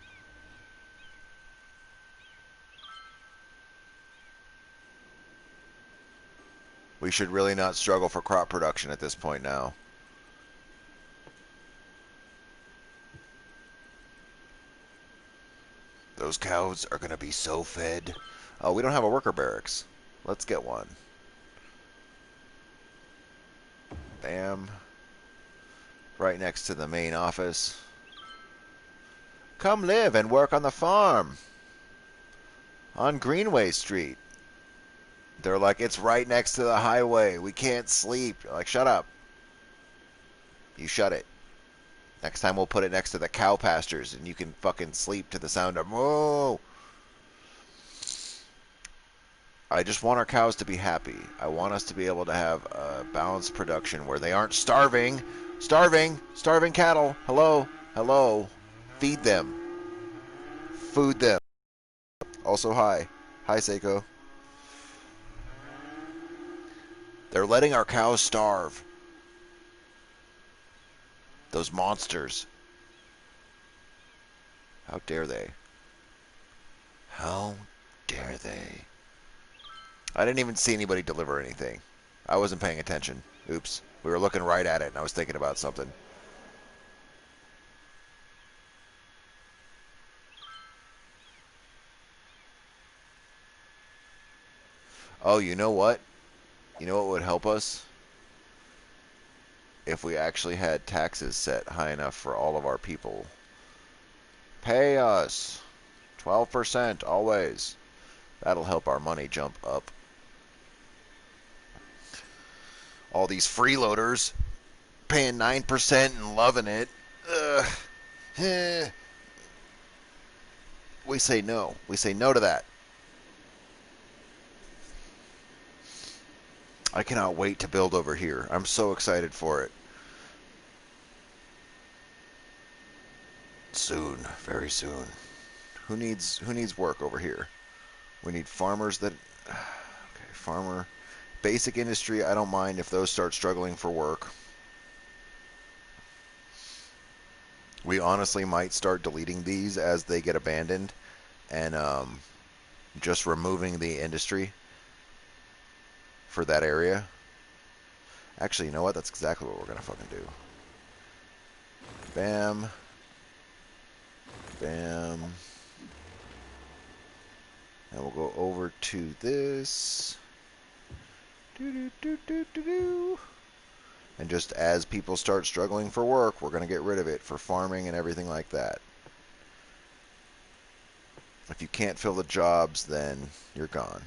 We should really not struggle for crop production at this point now. Those cows are going to be so fed. Oh, we don't have a worker barracks. Let's get one. Bam. Right next to the main office. Come live and work on the farm. On Greenway Street. They're like, it's right next to the highway. We can't sleep. You're like, shut up. You shut it. Next time we'll put it next to the cow pastures and you can fucking sleep to the sound of moo. I just want our cows to be happy. I want us to be able to have a balanced production where they aren't starving. Starving cattle. Hello. Feed them. Food them. Also, hi. Hi, Seiko. They're letting our cows starve. Those monsters. How dare they? How dare they? I didn't even see anybody deliver anything. I wasn't paying attention. Oops. We were looking right at it, and I was thinking about something. Oh, you know what? You know what would help us? If we actually had taxes set high enough for all of our people. Pay us 12% always. That'll help our money jump up. All these freeloaders paying 9% and loving it. Ugh. We say no. We say no to that. I cannot wait to build over here. I'm so excited for it. Soon, very soon. Who needs work over here? We need farmers that okay, farmer basic industry, I don't mind if those start struggling for work. We honestly might start deleting these as they get abandoned and just removing the industry for that area. Actually, you know what? That's exactly what we're going to fucking do. Bam. Bam. And we'll go over to this. And just as people start struggling for work, we're going to get rid of it for farming and everything like that. If you can't fill the jobs, then you're gone.